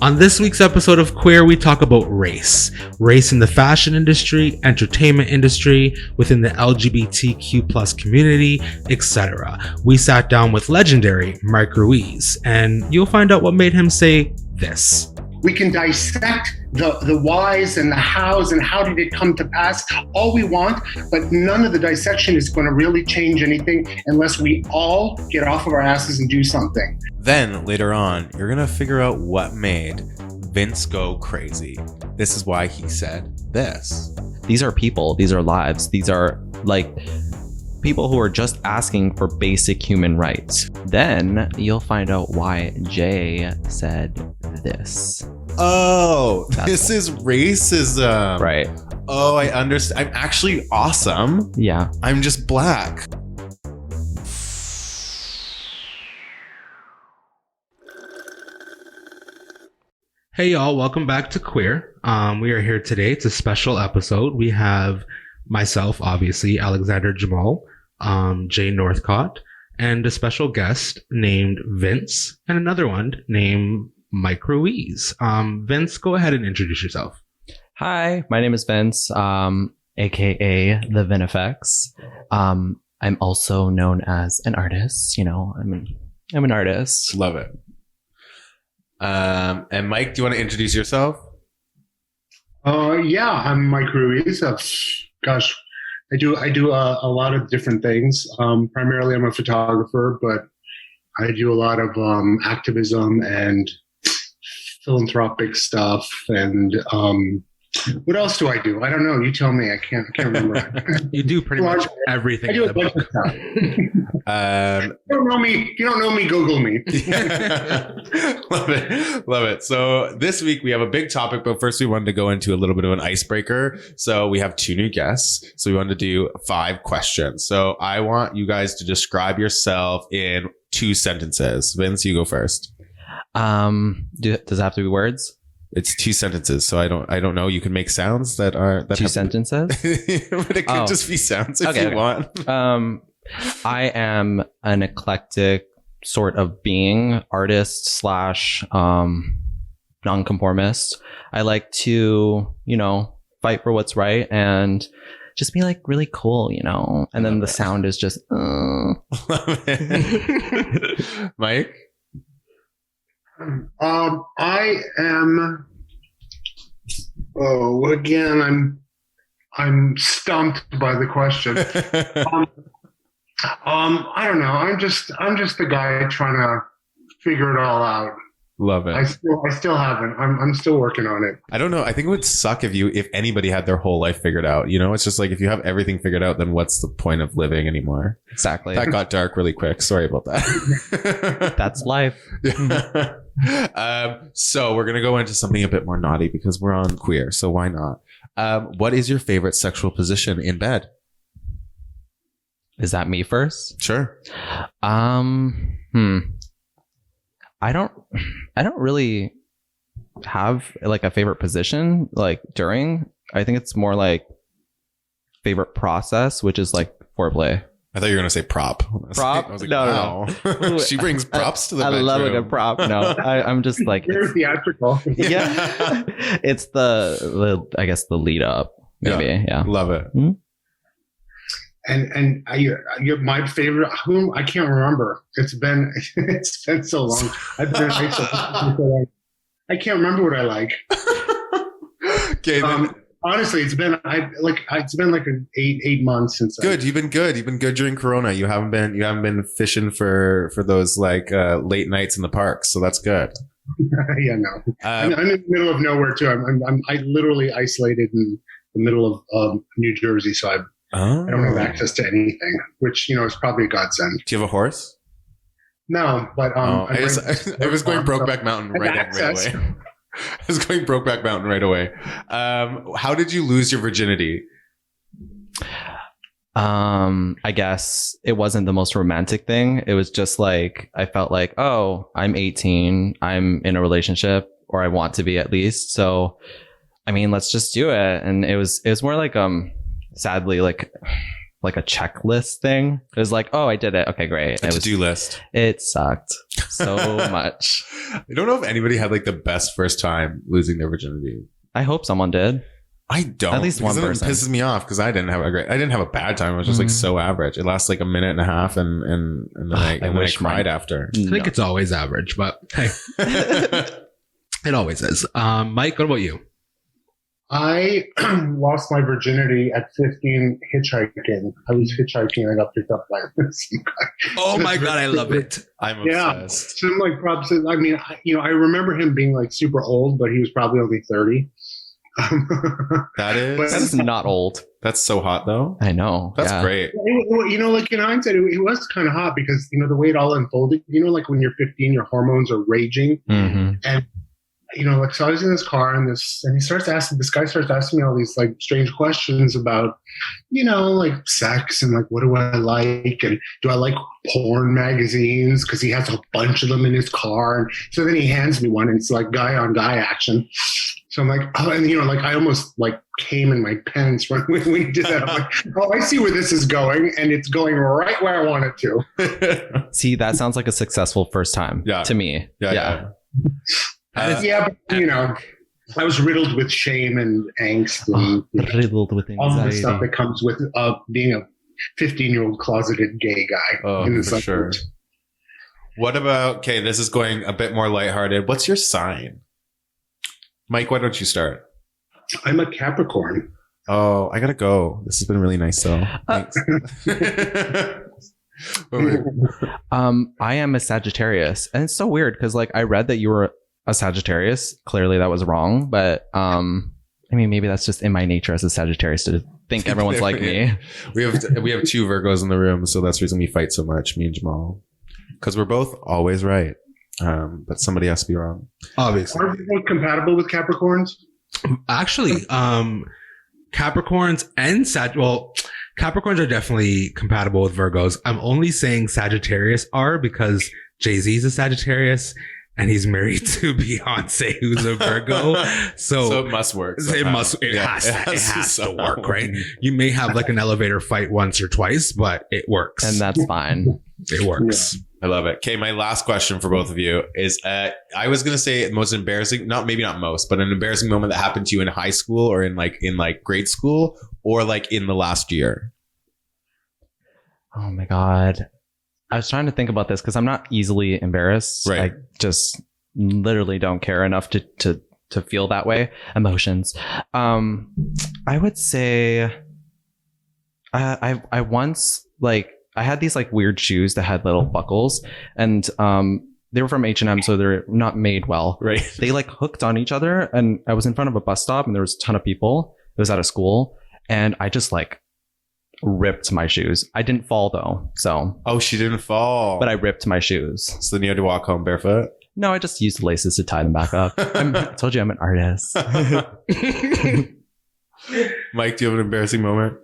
On this week's episode of Queer, we talk about race. Race in the fashion industry, entertainment industry, within the LGBTQ plus community, etc. We sat down with legendary Mike Ruiz, and you'll find out what made him say this. We can dissect the whys and the hows and how did it come to pass all we want, but none of the dissection is going to really change anything unless we all get off of our asses and do something. Then later on, you're going to figure out what made Vince go crazy. This is why he said this. These are people, these are lives, these are like people who are just asking for basic human rights. Then you'll find out why Jay said this. Oh, this is racism. Right. Oh, I understand. I'm actually awesome. Yeah. I'm just black. Hey y'all, welcome back to Queer. We are here today. It's a special episode. We have myself, obviously, Alexander Jamal, Jay Northcott, and a special guest named Vince, and another one named Mike Ruiz. Vince, go ahead and introduce yourself. Hi, my name is Vince, aka the VinFX. I'm also known as an artist. You know, I'm an artist. Love it. And Mike, do you want to introduce yourself? Yeah, I'm Mike Ruiz. Gosh, I do a lot of different things. Primarily, I'm a photographer, but I do a lot of activism and philanthropic stuff. And what else do I do? I don't know. You tell me. I can't remember. You do pretty much everything. I do a bunch of stuff. If you don't know me, Google me. Love it. So this week we have a big topic, but first we wanted to go into a little bit of an icebreaker. So we have 2 new guests. So we wanted to do 5 questions. So I want you guys to describe yourself in 2 sentences. Vince, you go first. Does it have to be words? It's 2 sentences, so I don't know. You can make sounds that 2 sentences, but it could just be sounds if you want. I am an eclectic sort of being, artist slash nonconformist. I like to, fight for what's right and just be like really cool, And then the sound is just. Love it. Mike. I am. Oh, again, I'm stumped by the question. I don't know. I'm just the guy trying to figure it all out. Love it. I still haven't. I'm still working on it. I don't know. I think it would suck if anybody had their whole life figured out. It's just like if you have everything figured out, then what's the point of living anymore? Exactly. That got dark really quick. Sorry about that. That's life. So we're gonna go into something a bit more naughty because we're on Queer. So why not? What is your favorite sexual position in bed? Is that me first? Sure. I don't really have like a favorite position like during. I think it's more like favorite process, which is like foreplay. I thought you were going to say prop. Prop? I was like, No. wow. She brings props to the bedroom. I love a good prop. No, I'm just like You're theatrical. Yeah. It's the I guess the lead up. Maybe. Yeah. Love it. Hmm? And you're my favorite. Whom I can't remember. It's been so long. I've been I can't remember what I like. Okay. Honestly, it's been like 8 months since. Good. You've been good. You've been good during Corona. You haven't been fishing for those like late nights in the parks. So that's good. Yeah, no. I'm in the middle of nowhere too. I'm literally isolated in the middle of New Jersey. So I don't have access to anything, which is probably a godsend. Do you have a horse? No, but I was going Brokeback Mountain right away. I was going Brokeback Mountain right away. How did you lose your virginity? I guess it wasn't the most romantic thing. It was just like I felt like, oh, I'm 18, I'm in a relationship, or I want to be at least. So, I mean, let's just do it. And it was more like sadly, like like a checklist thing. It was like, oh, I did it. Okay, great. A to-do list. It sucked so much. I don't know if anybody had like the best first time losing their virginity. I hope someone did. I don't. At least one because person. It pisses me off because I didn't have a bad time. I was just like so average. It lasts like a minute and a half, and then I wish cried mine- after. I think it's always average, but hey, it always is. Mike, what about you? I lost my virginity at 15 hitchhiking. I was hitchhiking. I got picked up by some guy. Oh my God, I love it. I'm Yeah. obsessed. Some like props. I mean, I remember him being like super old, but he was probably only 30. That is But- That is not old. that's so hot though. I know. That's Yeah. great. Like in hindsight, it was kind of hot because, the way it all unfolded, like when you're 15, your hormones are raging. Mm-hmm. And, so I was in this car and this guy starts asking me all these like strange questions about, like sex and like, what do I like? And do I like porn magazines? Cause he has a bunch of them in his car. And so then he hands me one and it's like guy on guy action. So I'm like, oh, and like I almost like came in my pants when he did that. I'm like, oh, I see where this is going, and it's going right where I want it to. See, that sounds like a successful first time to me. Yeah. Yeah, but I was riddled with shame and angst and Riddled with all the anxiety. stuff that comes with being a 15-year-old closeted gay guy. Oh, in this for sure. What about? Okay, this is going a bit more lighthearted. What's your sign? Mike, why don't you start? I'm a Capricorn. Oh, I gotta go. This has been really nice, though. Thanks. I am a Sagittarius, and it's so weird because like I read that you were a Sagittarius. Clearly, that was wrong, but I mean, maybe that's just in my nature as a Sagittarius to think everyone's like me. we have two Virgos in the room, so that's the reason we fight so much, me and Jamal, because we're both always right, but somebody has to be wrong. Obviously. Are people compatible with Capricorns? Actually, Capricorns and Capricorns are definitely compatible with Virgos. I'm only saying Sagittarius are because Jay-Z's a Sagittarius and he's married to Beyonce, who's a Virgo. So it must work. it somehow. has to work, right? You may have like an elevator fight once or twice, but it works. And that's fine. It works. I love it. Okay, my last question for both of you is: I was gonna say most embarrassing, maybe not most, but an embarrassing moment that happened to you in high school or in grade school or like in the last year. Oh my God. I was trying to think about this because I'm not easily embarrassed. Right. I just literally don't care enough to feel that way. Emotions. I would say I once I had these like weird shoes that had little buckles, and they were from H&M, so they're not made well. Right. They like hooked on each other, and I was in front of a bus stop and there was a ton of people. It was at a school, and I just like ripped my shoes. I didn't fall though, so. Oh, she didn't fall. But I ripped my shoes. So then you had to walk home barefoot? No, I just used the laces to tie them back up. I told you I'm an artist. Mike, do you have an embarrassing moment?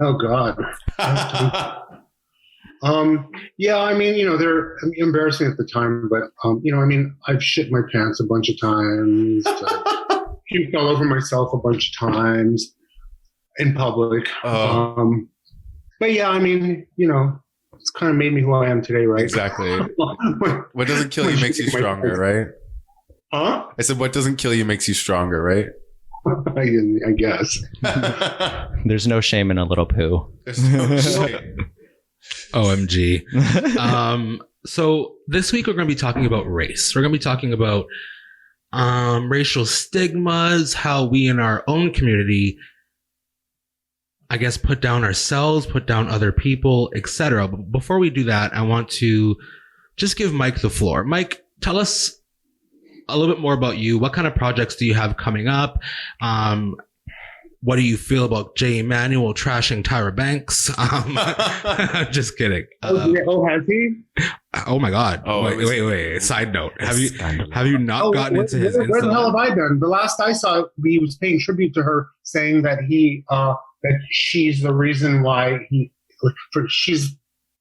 Oh God. Yeah, I mean, they're embarrassing at the time, but I've shit my pants a bunch of times. Puked all over myself a bunch of times in public. But yeah, I mean, it's kind of made me who I am today, right? Exactly. What doesn't kill you makes you stronger, right? Huh? I said, what doesn't kill you makes you stronger, right? I guess. There's no shame in a little poo. There's no shame. OMG. So this week we're going to be talking about race. We're going to be talking about racial stigmas, how we in our own community, I guess, put down ourselves, put down other people, etc. But before we do that, I want to just give Mike the floor. Mike, tell us a little bit more about you. What kind of projects do you have coming up? What do you feel about Jay Emanuel trashing Tyra Banks? Just kidding. Has he? Oh my God! Oh, wait. Side note: Have you not gotten into his? Where the hell have I been? The last I saw, he was paying tribute to her, saying that that she's the reason why she's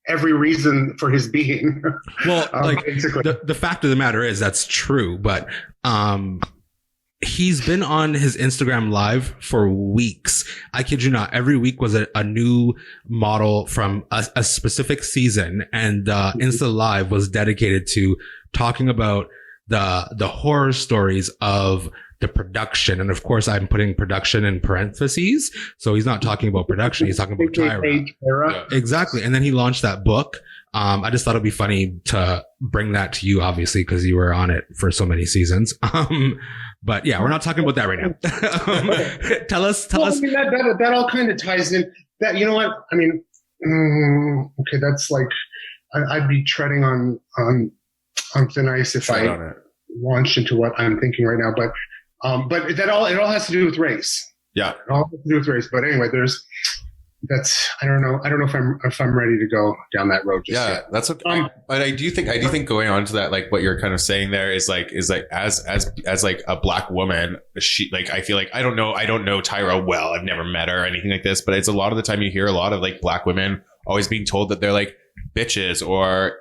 every reason for his being. Well, basically. the fact of the matter is that's true, but he's been on his Instagram live for weeks. I kid you not. Every week was a new model from a specific season, and Insta Live was dedicated to talking about the horror stories of the production. And of course, I'm putting production in parentheses. So he's not talking about production. He's talking about Tyra. Yeah. Exactly. And then he launched that book. I just thought it'd be funny to bring that to you, obviously, because you were on it for so many seasons. But yeah, we're not talking about that right now. Tell us. I mean, that all kind of ties in. That, you know what? I mean, okay, that's like I'd be treading on thin ice if I launched into what I'm thinking right now. But it all has to do with race. Yeah, it all has to do with race. But anyway, I don't know if I'm ready to go down that road. Yet. That's okay. But I do think going on to that, like what you're kind of saying there is like as like a Black woman, she, like, I feel like I don't know Tyra well. I've never met her or anything like this, but it's a lot of the time you hear a lot of like Black women always being told that they're like bitches or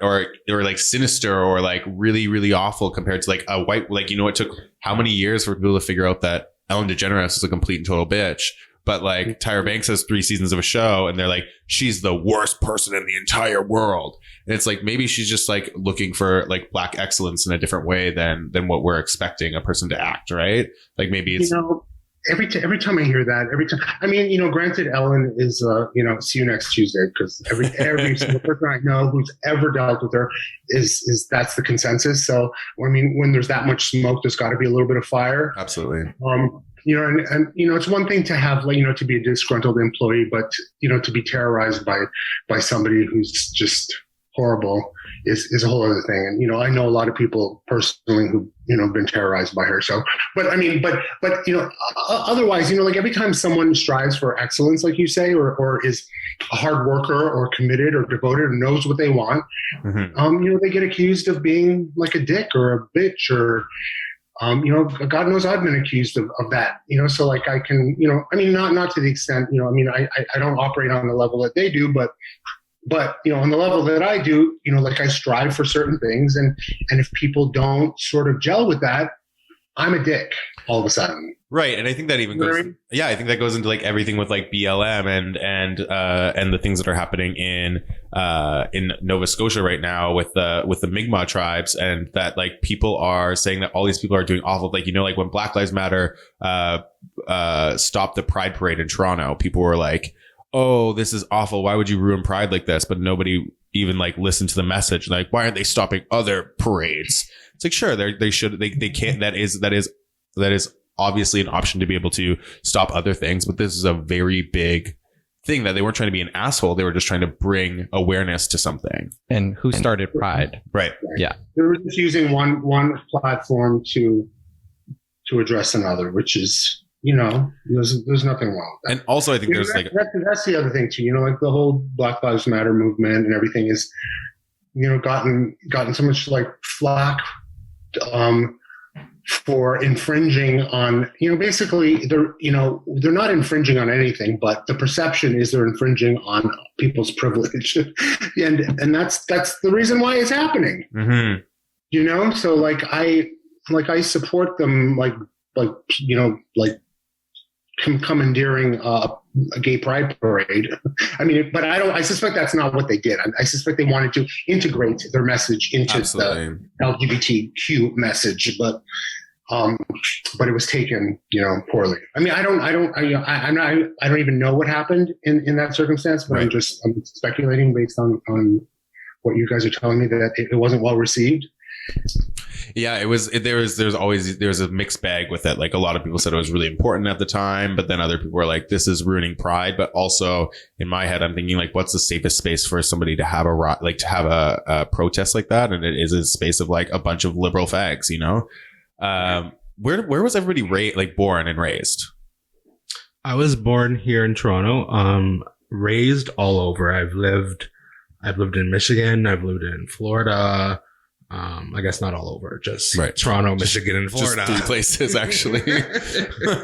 like sinister or like really, really awful compared to like a white, like, it took how many years for people to figure out that Ellen DeGeneres is a complete and total bitch. But like Tyra Banks has 3 seasons of a show and they're like, she's the worst person in the entire world. And it's like, maybe she's just like looking for like Black excellence in a different way than what we're expecting a person to act. Right. Like maybe it's, every time I hear that, I mean, granted, Ellen is, see you next Tuesday, because every single person I know who's ever dealt with her is that's the consensus. So, I mean, when there's that much smoke, there's got to be a little bit of fire. Absolutely. And it's one thing to have, to be a disgruntled employee, but, to be terrorized by somebody who's just horrible is a whole other thing. And, I know a lot of people personally who, been terrorized by her. So, but otherwise, like every time someone strives for excellence, like you say, or is a hard worker or committed or devoted or knows what they want, they get accused of being like a dick or a bitch or, God knows I've been accused of that, so like I can, I mean, not to the extent, I don't operate on the level that they do, but on the level that I do, like I strive for certain things. And if people don't sort of gel with that, I'm a dick all of a sudden. Right. And I think that even goes, I think that goes into like everything with like BLM and the things that are happening in Nova Scotia right now with the Mi'kmaq tribes, and that like people are saying that all these people are doing awful, like, like when Black Lives Matter, stopped the Pride Parade in Toronto, people were like, oh, this is awful. Why would you ruin Pride like this? But nobody even like listened to the message. Like, why aren't they stopping other parades? It's like, sure, they should, they can't, that is obviously an option to be able to stop other things, but this is a very big thing that they weren't trying to be an asshole. They were just trying to bring awareness to something. And who started Pride? Right. Yeah. They were just using one platform to address another, which is, there's nothing wrong with that. And also I think there's that's the other thing too, like the whole Black Lives Matter movement and everything is, gotten so much like flack, for infringing on, basically they're not infringing on anything, but the perception is they're infringing on people's privilege. and that's the reason why it's happening. Mm-hmm. So like I support them, like commandeering a gay pride parade. I mean, but I suspect that's not what they did. I suspect they wanted to integrate their message into the LGBTQ message, but it was taken, poorly. I mean, I don't even know what happened in that circumstance, but right. I'm speculating based on what you guys are telling me, that it wasn't well received. Yeah, there's a mixed bag with it. Like a lot of people said it was really important at the time, but then other people were like, this is ruining Pride. But also in my head, I'm thinking like, what's the safest space for somebody to have a protest like that? And it is a space of like a bunch of liberal fags, where was everybody born and raised? I was born here in Toronto, raised all over. I've lived in Michigan. I've lived in Florida. I guess not all over, just right. Toronto, Michigan, and Florida. Just 3 places, actually.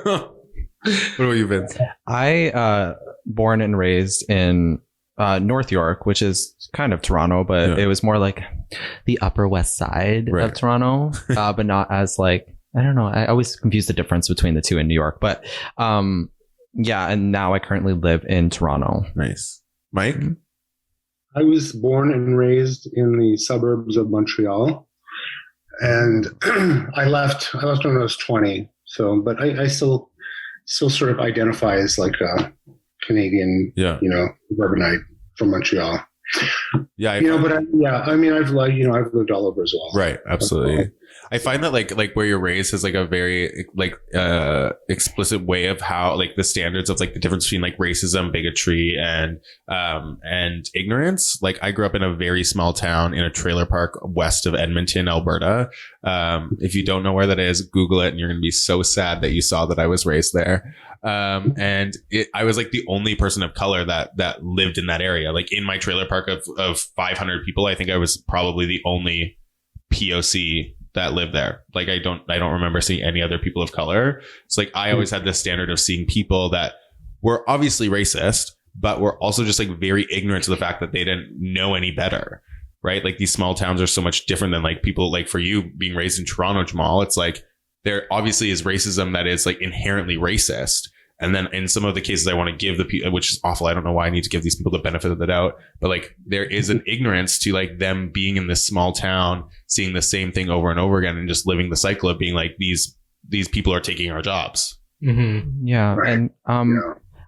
What about you, Vince? I born and raised in North York, which is kind of Toronto, but it was more like the Upper West Side of Toronto, but not as like I don't know. I always confuse the difference between the two in New York, but yeah. And now I currently live in Toronto. Nice. Mike? I was born and raised in the suburbs of Montreal, and I left when I was 20. So, but I still sort of identify as like a Canadian, urbanite from Montreal. Yeah, I've lived all over as well. Right, absolutely. I find that like where you're raised has like a very like explicit way of how like the standards of like the difference between like racism, bigotry, and ignorance. Like I grew up in a very small town in a trailer park west of Edmonton, Alberta. If you don't know where that is, Google it, and you're going to be so sad that you saw that I was raised there. I was like the only person of color that lived in that area. Like in my trailer park of 500 people, I think I was probably the only POC that lived there. Like I don't remember seeing any other people of color. It's like I always had this standard of seeing people that were obviously racist, but were also just like very ignorant to the fact that they didn't know any better. Right? Like these small towns are so much different than like people like for you being raised in Toronto, Jamal. It's like there obviously is racism that is like inherently racist. And then in some of the cases I want to give the people, which is awful. I don't know why I need to give these people the benefit of the doubt, but like there is an ignorance to like them being in this small town, seeing the same thing over and over again and just living the cycle of being like, these people are taking our jobs. Mm-hmm. Yeah. Right. And,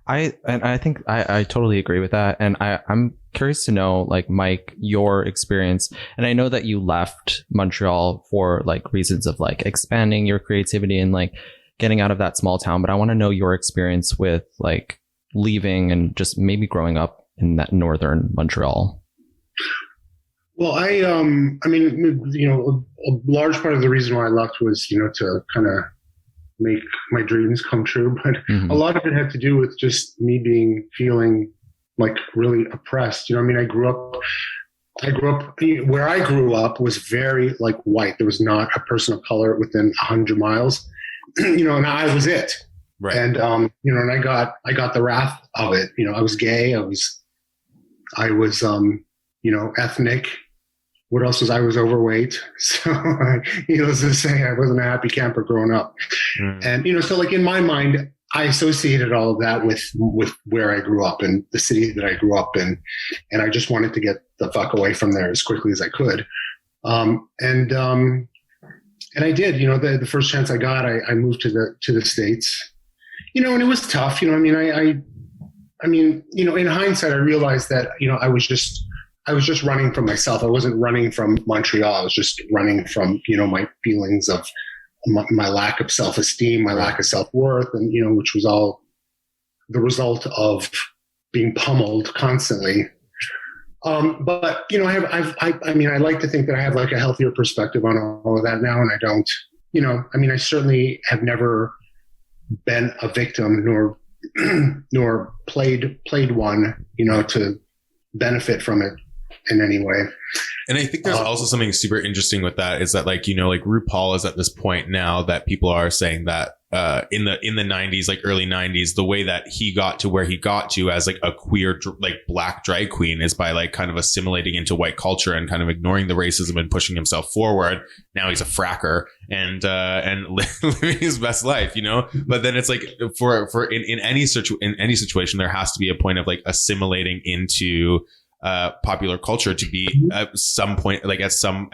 I think I totally agree with that. And I'm curious to know, like, Mike, your experience. And I know that you left Montreal for like reasons of like expanding your creativity and like getting out of that small town. But I want to know your experience with like leaving and just maybe growing up in that northern Montreal. Well, a large part of the reason why I left was, to kind of make my dreams come true. But a lot of it had to do with just me feeling like really oppressed. I grew up where I grew up was very like white. There was not a person of color within 100 miles, and I was it. Right. And, and I got the wrath of it. I was gay. I was, ethnic. What else was I was overweight. So needless to say, I wasn't a happy camper growing up. And, so like in my mind, I associated all of that with where I grew up and the city that I grew up in. And I just wanted to get the fuck away from there as quickly as I could. And I did, the first chance I got, I moved to the States, and it was tough. In hindsight, I realized that, I was just running from myself. I wasn't running from Montreal. I was just running from, my feelings of my lack of self-esteem, my lack of self-worth, and, which was all the result of being pummeled constantly. But, I like to think that I have like a healthier perspective on all of that now. And I don't, I certainly have never been a victim nor played one, to benefit from it in any way. And I think there's also something super interesting with that is that like, like RuPaul is at this point now that people are saying that in the 90s, like early 90s, the way that he got to where he got to as like a queer, like black drag queen is by like kind of assimilating into white culture and kind of ignoring the racism and pushing himself forward. Now he's a fracker and living his best life, but then it's like in any situation, there has to be a point of like assimilating into popular culture to be at some point, like at some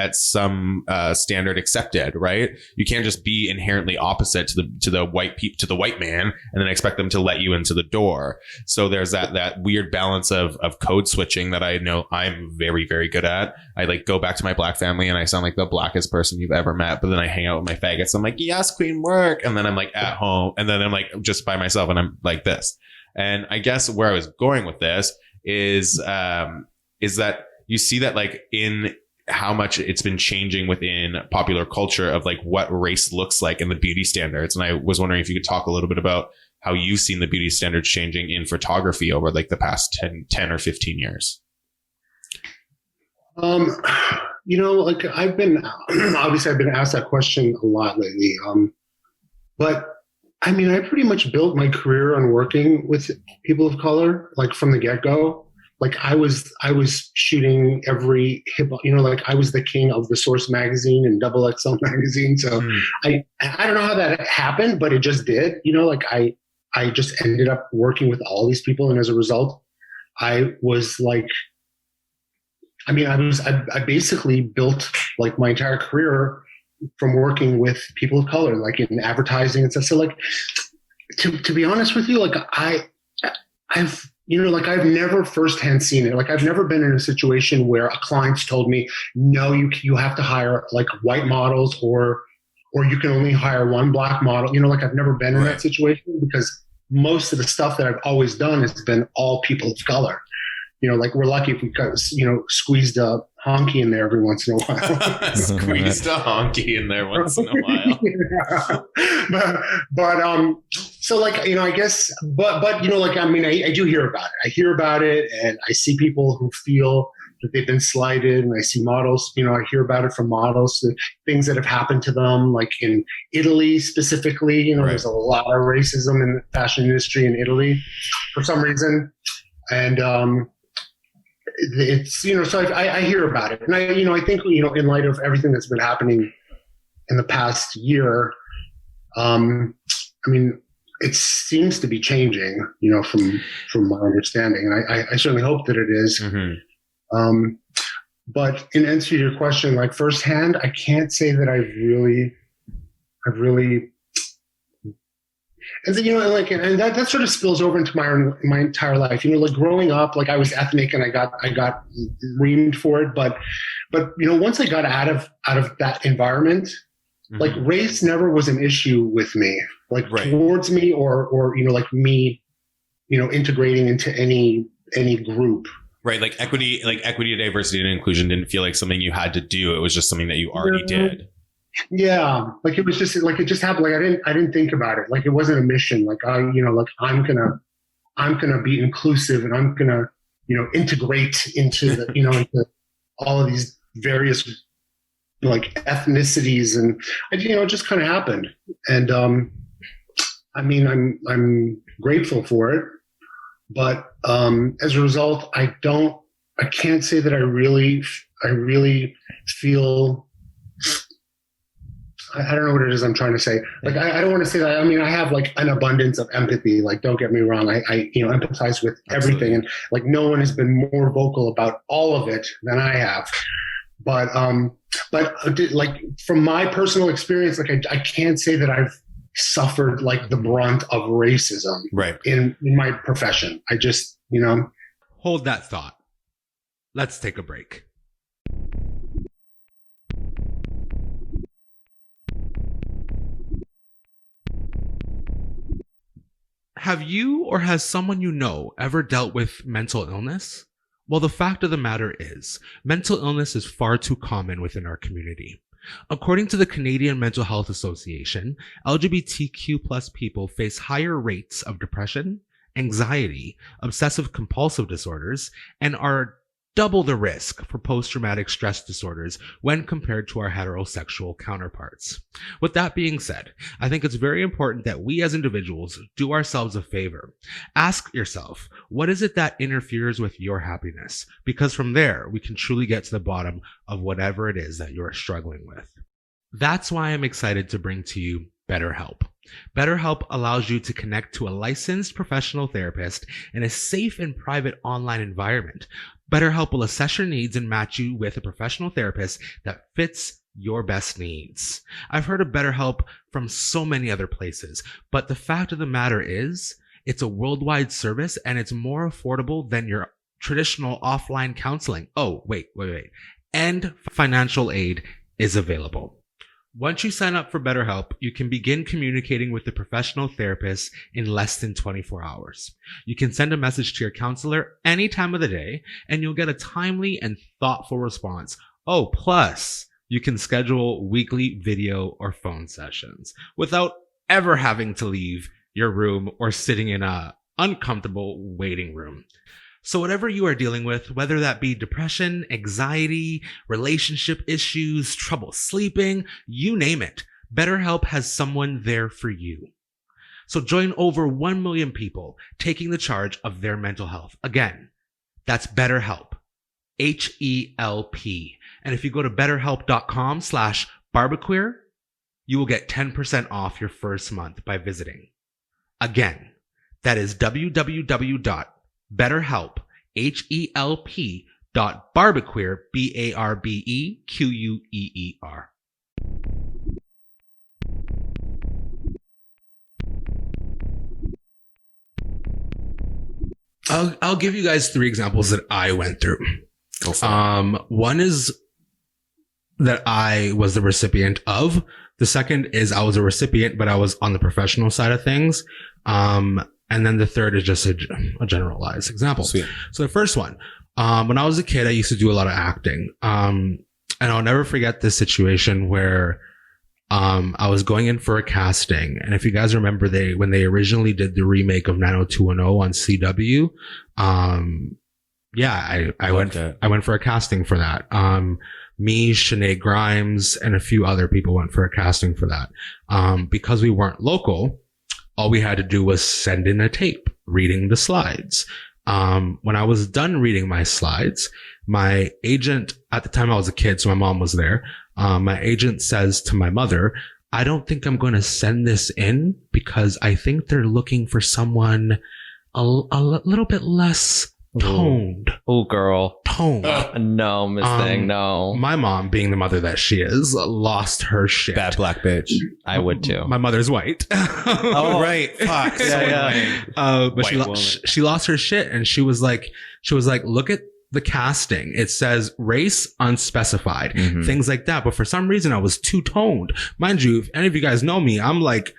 standard accepted, right? You can't just be inherently opposite to the white man and then expect them to let you into the door. So there's that weird balance of code switching that I know I'm very, very good at. I like go back to my black family and I sound like the blackest person you've ever met, but then I hang out with my faggots. I'm like, yes, queen, work. And then I'm like at home and then I'm like just by myself and I'm like this. And I guess where I was going with this is that you see that like in how much it's been changing within popular culture of like what race looks like and the beauty standards. And I was wondering if you could talk a little bit about how you've seen the beauty standards changing in photography over like the past 10 or 15 years. Like I've been asked that question a lot lately. But I pretty much built my career on working with people of color, like from the get-go. like I was shooting every hip, like I was the king of the Source magazine and Double XL magazine. So I don't know how that happened, but it just did. Like I just ended up working with all these people, and as a result, I was like, I basically built like my entire career from working with people of color, like in advertising and stuff. So like, to be honest with you, like I've never firsthand seen it. Like I've never been in a situation where a client's told me, no, you have to hire like white models or you can only hire one black model. Like I've never been in that situation, because most of the stuff that I've always done has been all people of color. Like we're lucky if we squeezed a honky in there every once in a while. Squeezed a honky in there once in a while. but so like, I guess, but like, I do hear about it. I hear about it, and I see people who feel that they've been slighted, and I see models, I hear about it from models, things that have happened to them, like in Italy specifically, there's a lot of racism in the fashion industry in Italy for some reason. And, it's, so I hear about it. And I think, in light of everything that's been happening in the past year, it seems to be changing, from my understanding. And I certainly hope that it is. Mm-hmm. But in answer to your question, like firsthand, I can't say that I've really, and then, and that sort of spills over into my entire life. Like growing up, like I was ethnic and I got reamed for it. But once I got out of that environment, mm-hmm. like race never was an issue with me, like towards me or like me, integrating into any group. Right. Like equity, diversity, and inclusion didn't feel like something you had to do. It was just something that you already did. Yeah, like it was just like it just happened. Like I didn't think about it. Like it wasn't a mission. Like I'm gonna be inclusive, and I'm gonna integrate into the into all of these various like ethnicities, and it just kind of happened. And I'm grateful for it, but as a result, I can't say that I really feel. I don't know what it is I'm trying to say. Like, I don't want to say that. I have like an abundance of empathy. Like, don't get me wrong. I empathize with everything. And like, no one has been more vocal about all of it than I have. But like from my personal experience, like I can't say that I've suffered like the brunt of racism in my profession. I just, Hold that thought. Let's take a break. Have you or has someone you know ever dealt with mental illness? Well, the fact of the matter is, mental illness is far too common within our community. According to the Canadian Mental Health Association, LGBTQ+ people face higher rates of depression, anxiety, obsessive compulsive disorders, and are double the risk for post-traumatic stress disorders when compared to our heterosexual counterparts. With that being said, I think it's very important that we as individuals do ourselves a favor. Ask yourself, what is it that interferes with your happiness? Because from there, we can truly get to the bottom of whatever it is that you're struggling with. That's why I'm excited to bring to you BetterHelp. BetterHelp allows you to connect to a licensed professional therapist in a safe and private online environment. BetterHelp will assess your needs and match you with a professional therapist that fits your best needs. I've heard of BetterHelp from so many other places, but the fact of the matter is, it's a worldwide service and it's more affordable than your traditional offline counseling. Oh, wait. And financial aid is available. Once you sign up for BetterHelp, you can begin communicating with the professional therapist in less than 24 hours. You can send a message to your counselor any time of the day, and you'll get a timely and thoughtful response. Oh, plus, you can schedule weekly video or phone sessions without ever having to leave your room or sitting in a uncomfortable waiting room. So whatever you are dealing with, whether that be depression, anxiety, relationship issues, trouble sleeping, you name it, BetterHelp has someone there for you. So join over 1 million people taking the charge of their mental health. Again, That's BetterHelp. HELP. And if you go to betterhelp.com/barbequeer, you will get 10% off your first month by visiting. Again, that is www.betterhelp, HELP.barbequeer, BARBEQUEER. I'll give you guys 3 examples that I went through. Go for it. One is that I was the recipient of. The second is I was a recipient, but I was on the professional side of things. And then the third is just a generalized example. Sweet. So the first one, when I was a kid, I used to do a lot of acting. And I'll never forget this situation where I was going in for a casting. And if you guys remember, when they originally did the remake of 90210 on CW, I went for a casting for that. Me, Sinead Grimes, and a few other people went for a casting for that. Because we weren't local, all we had to do was send in a tape reading the slides. When I was done reading my slides, my agent, at the time I was a kid, so my mom was there. My agent says to my mother, I don't think I'm going to send this in because I think they're looking for someone a little bit less toned. Oh, girl. Toned. No, Miss Thing, no. My mom, being the mother that she is, lost her shit. Bad black bitch. I would too. My mother's white. Oh, right. Fuck. Yeah. But White she lost her shit, and she was like, look at the casting. It says race unspecified, Mhm. things like that. But for some reason, I was too toned. Mind you, if any of you guys know me, I'm like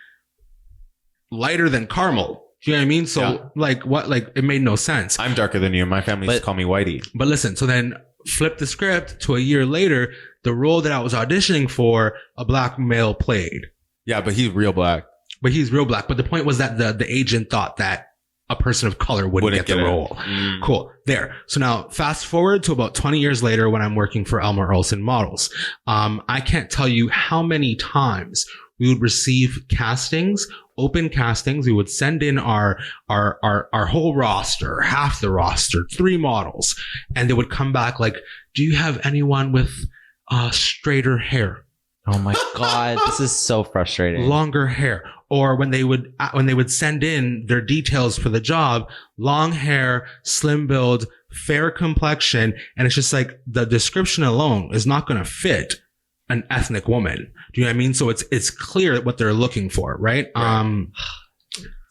lighter than caramel. You know what I mean? So it made no sense. I'm darker than you. My family used to call me Whitey. But listen, so then flip the script to a year later, the role that I was auditioning for, a black male played. Yeah, but he's real black. But he's real black. But the point was that the agent thought that a person of color wouldn't get the it. role. Cool. There. So now fast forward to about 20 years later when I'm working for Elmer Olsen Models. I can't tell you how many times we would receive castings, open castings. We would send in our whole roster, half the roster, 3 models, and they would come back like, do you have anyone with straighter hair? Oh my God. This is so frustrating. Longer hair. Or when they would send in their details for the job, long hair, slim build, fair complexion. And it's just like the description alone is not going to fit an ethnic woman. Do you know what I mean? So it's clear what they're looking for, right? Is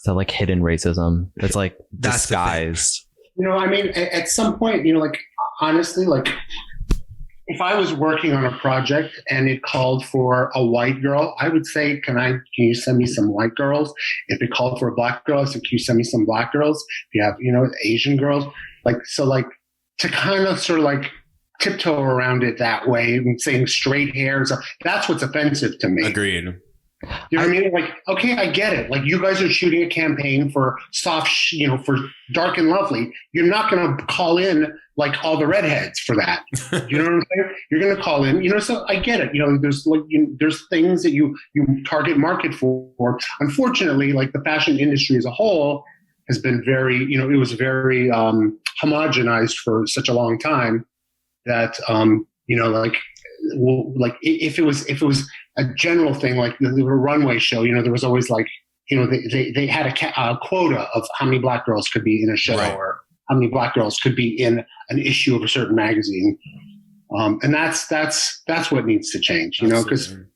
that like hidden racism? That's like That's the thing. disguised. I mean, at some point, like, honestly, like, if I was working on a project and it called for a white girl, I would say, can you send me some white girls? If it called for a black girl, I said, can you send me some black girls? If you have, Asian girls, to kind of sort of like tiptoe around it that way and saying straight hair. So that's what's offensive to me. Agreed. You know what I mean? Like, okay, I get it. Like, you guys are shooting a campaign for soft, for Dark and Lovely. You're not going to call in like all the redheads for that. You know what I'm saying? You're going to call in, so I get it. There's there's things that you target market for. Unfortunately, like, the fashion industry as a whole has been very, it was very homogenized for such a long time that, if it was a general thing, like the runway show, there was always like, they had a quota of how many black girls could be in a show, Right. or how many black girls could be in an issue of a certain magazine. And that's what needs to change, because it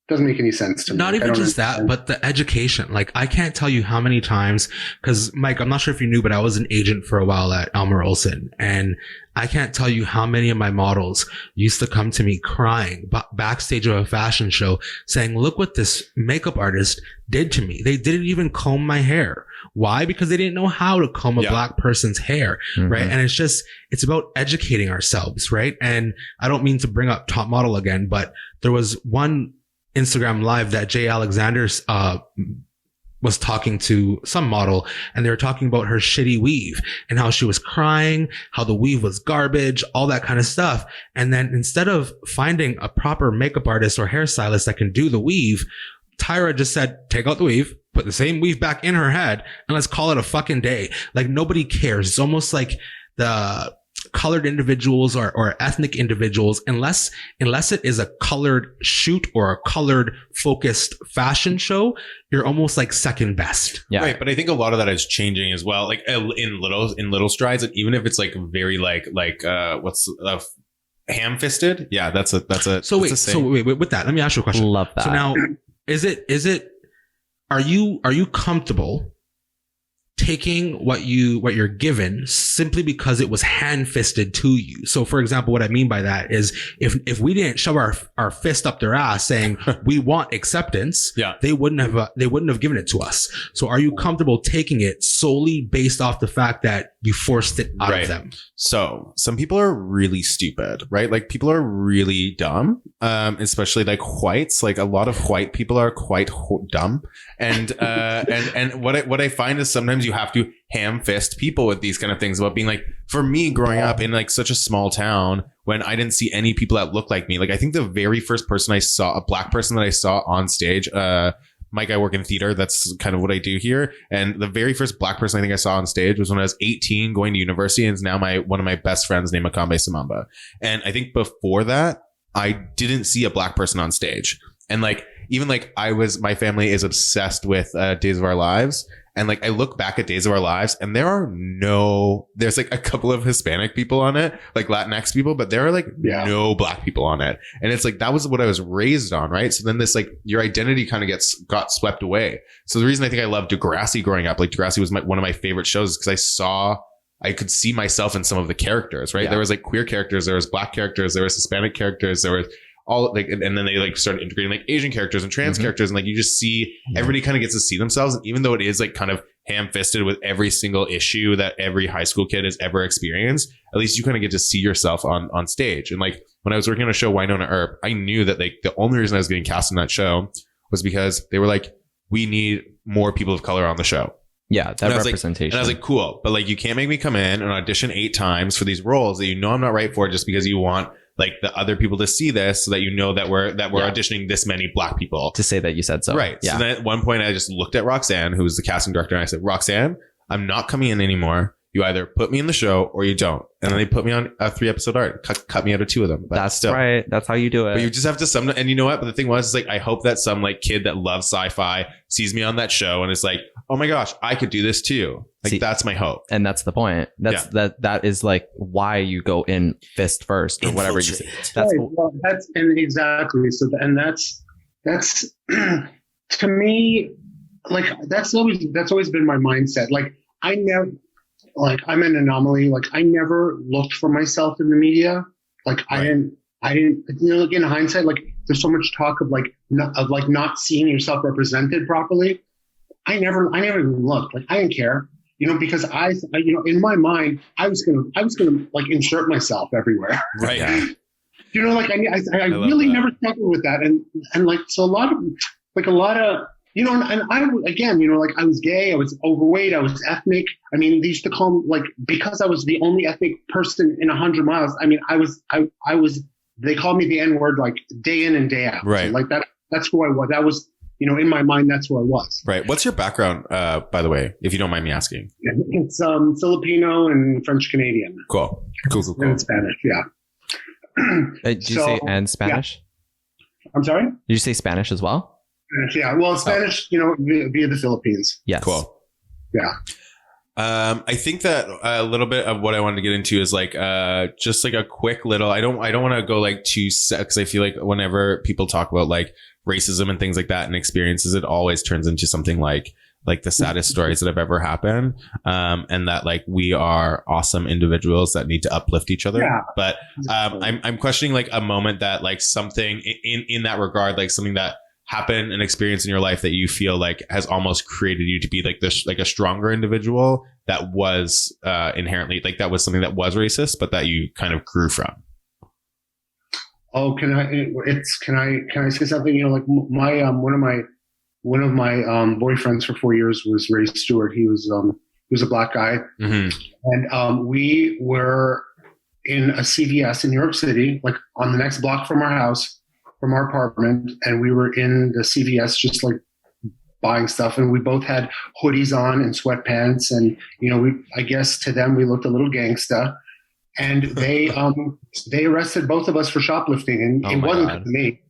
doesn't make any sense to me. Not I even don't just that, understand. but the education. Like, I can't tell you how many times, because Mike, I'm not sure if you knew, but I was an agent for a while at Elmer Olsen, and I can't tell you how many of my models used to come to me crying backstage of a fashion show saying, look what this makeup artist did to me. They didn't even comb my hair. Why? Because they didn't know how to comb a black person's hair, right? And it's about educating ourselves, right? And I don't mean to bring up Top Model again, but there was one Instagram live that Jay Alexander was talking to some model, and they were talking about her shitty weave and how she was crying, how the weave was garbage, all that kind of stuff. And then instead of finding a proper makeup artist or hairstylist that can do the weave, Tyra just said, take out the weave, put the same weave back in her head, and let's call it a fucking day. Like, nobody cares. It's almost like the colored individuals or ethnic individuals, unless it is a colored shoot or a colored focused fashion show, you're almost like second best. Yeah. Right, but I think a lot of that is changing as well, like in little strides, and even if it's like very what's ham-fisted. Yeah, that's a So that's a wait, with that, let me ask you a question. Love that. So now, is it are you comfortable taking what you're given simply because it was hand-fisted to you? So for example, what I mean by that is if we didn't shove our fist up their ass saying we want acceptance, Yeah. they wouldn't have given it to us. So are you comfortable taking it solely based off the fact that you forced it out Right. of them? So some people are really stupid, right? Like people are really dumb, especially like whites. Like a lot of white people are quite dumb, and what I find is sometimes you have to ham fist people with these kind of things about being like. For me, growing up in like such a small town, when I didn't see any people that looked like me, like I think the very first person I saw, a black person that I saw on stage, Mike, I work in theater. That's kind of what I do here. And the very first black person I think I saw on stage was when I was 18 going to university, and is now one of my best friends named Akambe Samamba. And I think before that, I didn't see a black person on stage. And like, even like my family is obsessed with Days of Our Lives. And like, I look back at Days of Our Lives and there's like a couple of Hispanic people on it, like Latinx people, but there are like no black people on it. And it's like, that was what I was raised on. Right. So then this, like your identity kind of got swept away. So the reason I think I loved Degrassi growing up, like Degrassi was one of my favorite shows, because I could see myself in some of the characters, right? Yeah. There was like queer characters, there was black characters, there was Hispanic characters, there was all like, and then they like started integrating like Asian characters and trans characters. And like, you just see everybody kind of gets to see themselves. And even though it is like kind of ham-fisted with every single issue that every high school kid has ever experienced, at least you kind of get to see yourself on stage. And like, when I was working on a show, Wynonna Earp, I knew that like the only reason I was getting cast in that show was because they were like, we need more people of color on the show. Yeah, that representation. And I was like, cool, but like, you can't make me come in and audition 8 times for these roles that you know I'm not right for, just because you want like the other people to see this, so that you know that we're auditioning this many black people to say that you said so. Right. Yeah. So then at one point I just looked at Roxanne, who was the casting director, and I said, Roxanne, I'm not coming in anymore. You either put me in the show or you don't. And then they put me on a 3-episode arc, cut me out of 2 of them. But that's still right. That's how you do it. But you just have to and you know what? But the thing was, is like, I hope that some like kid that loves sci-fi sees me on that show and is like, oh my gosh, I could do this too. Like, that's my hope. And that's the point. That is like why you go in fist first or whatever you say. That's right. Well, exactly. So, and that's to me, like, that's always been my mindset. Like, I'm an anomaly. Like, I never looked for myself in the media. Like, right. I didn't, you know, like in hindsight, like there's so much talk of not seeing yourself represented properly. I never even looked. Like, I didn't care, you know, because I you know, in my mind, I was gonna like insert myself everywhere. Right. Yeah. You know, like I really never struggled with that. And like, so a lot of, you know, and I, again, you know, like I was gay, I was overweight, I was ethnic. I mean, they used to call me, like, because I was the only ethnic person in 100 miles. I mean, they called me the N-word, like day in and day out. Right. So, like that's who I was. That was, you know, in my mind, that's who I was. Right. What's your background, by the way, if you don't mind me asking? It's Filipino and French Canadian. Cool. And Spanish, yeah. Did you say and Spanish? Yeah. I'm sorry? Did you say Spanish as well? Yeah, well, Spanish, you know, via the Philippines. Yes. Cool. Yeah. I think that a little bit of what I wanted to get into is like just like a quick little. I don't want to go like too set, because I feel like whenever people talk about like racism and things like that and experiences, it always turns into something like the saddest stories that have ever happened, and that like we are awesome individuals that need to uplift each other. Yeah. But I'm questioning like a moment that like something in that regard, like something that happened, an experience in your life that you feel like has almost created you to be like this, like a stronger individual that was inherently like that was something that was racist, but that you kind of grew from. Oh, can I say something? You know, like my one of my boyfriends for 4 years was Ray Stewart. He was a black guy, and we were in a CVS in New York City, like on the next block from our house, from our apartment, and we were in the CVS just like buying stuff, and we both had hoodies on and sweatpants, and I guess to them we looked a little gangsta, and they arrested both of us for shoplifting, and Oh it my wasn't God. to me.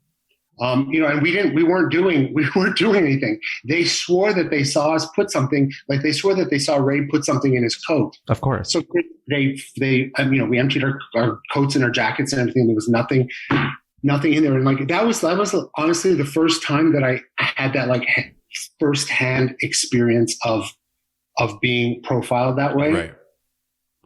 And we weren't doing anything. They swore that they saw us put something, like they swore that they saw Ray put something in his coat. Of course. So we emptied our coats and our jackets and everything. There was nothing in there. And like, that was honestly the first time that I had that like firsthand experience of being profiled that way. Right.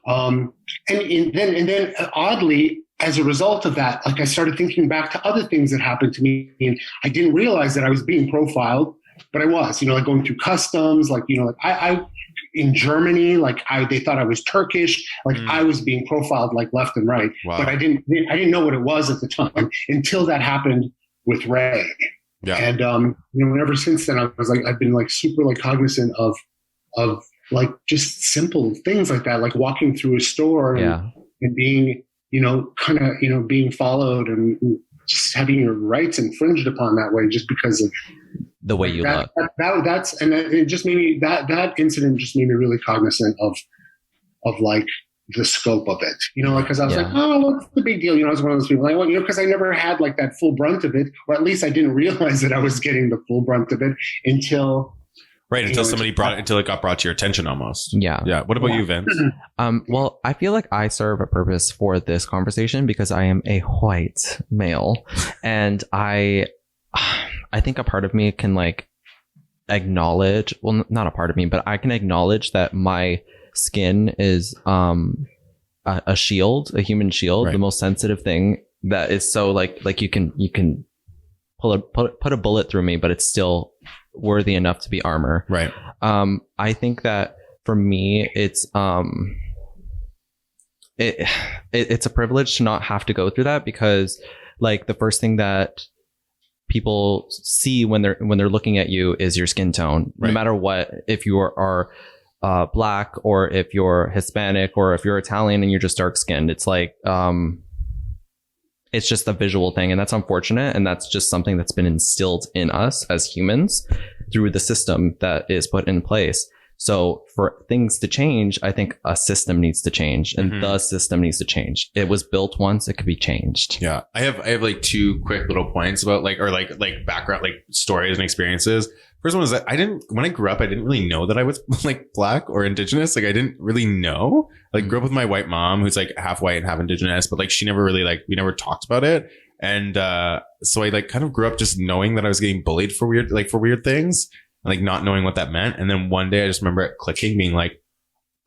And then oddly, as a result of that, like I started thinking back to other things that happened to me, and I didn't realize that I was being profiled, but I was, like going through customs, like, like I in Germany, like they thought I was Turkish, like I was being profiled like left and right, Wow. but I didn't know what it was at the time until that happened with Ray. Yeah. And, ever since then, I've been like super like cognizant of like just simple things like that, like walking through a store and being, being followed and just having your rights infringed upon that way, just because of The way you look. It just made me, that incident just made me really cognizant of like the scope of it, cause I was like, oh, what's the big deal? I was one of those people like, well, cause I never had like that full brunt of it, or at least I didn't realize that I was getting the full brunt of it until somebody until it got brought to your attention almost. Yeah. Yeah. What about you, Vince? Well, I feel like I serve a purpose for this conversation because I am a white male, and I think a part of me can like acknowledge, well, not a part of me, but I can acknowledge that my skin is a shield, a human shield, Right. the most sensitive thing that is so like you can put a bullet through me, but it's still worthy enough to be armor. Right. I think that for me, it's it's a privilege to not have to go through that, because like the first thing that people see when they're looking at you is your skin tone, Right. no matter what. If you are black, or if you're Hispanic, or if you're Italian and you're just dark skinned, it's like it's just a visual thing, and that's unfortunate, and that's just something that's been instilled in us as humans through the system that is put in place. So for things to change, I think a system needs to change, and Mhm. the system needs to change. It was built once; it could be changed. Yeah. I have like two quick little points about like background, like stories and experiences. First one was that when I grew up, I didn't really know that I was like black or indigenous. Like I didn't really know. Like grew up with my white mom, who's like half white and half indigenous, but like she never really we never talked about it. And so I like kind of grew up just knowing that I was getting bullied for weird things, and like not knowing what that meant. And then one day I just remember it clicking, being like,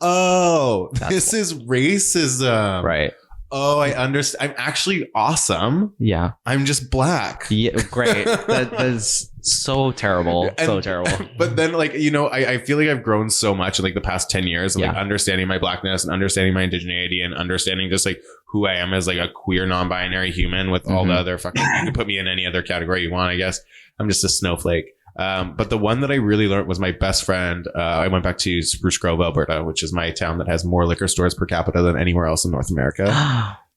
oh, this is racism. Right. Oh, I understand. I'm actually awesome. Yeah. I'm just black. Yeah. Great. that is so terrible. So terrible. But then I feel like I've grown so much in like the past 10 years of like understanding my blackness and understanding my indigeneity and understanding just like who I am as like a queer non-binary human with all the other fucking, you can put me in any other category you want, I guess. I'm just a snowflake. But the one that I really learned was my best friend. I went back to Spruce Grove, Alberta, which is my town that has more liquor stores per capita than anywhere else in North America.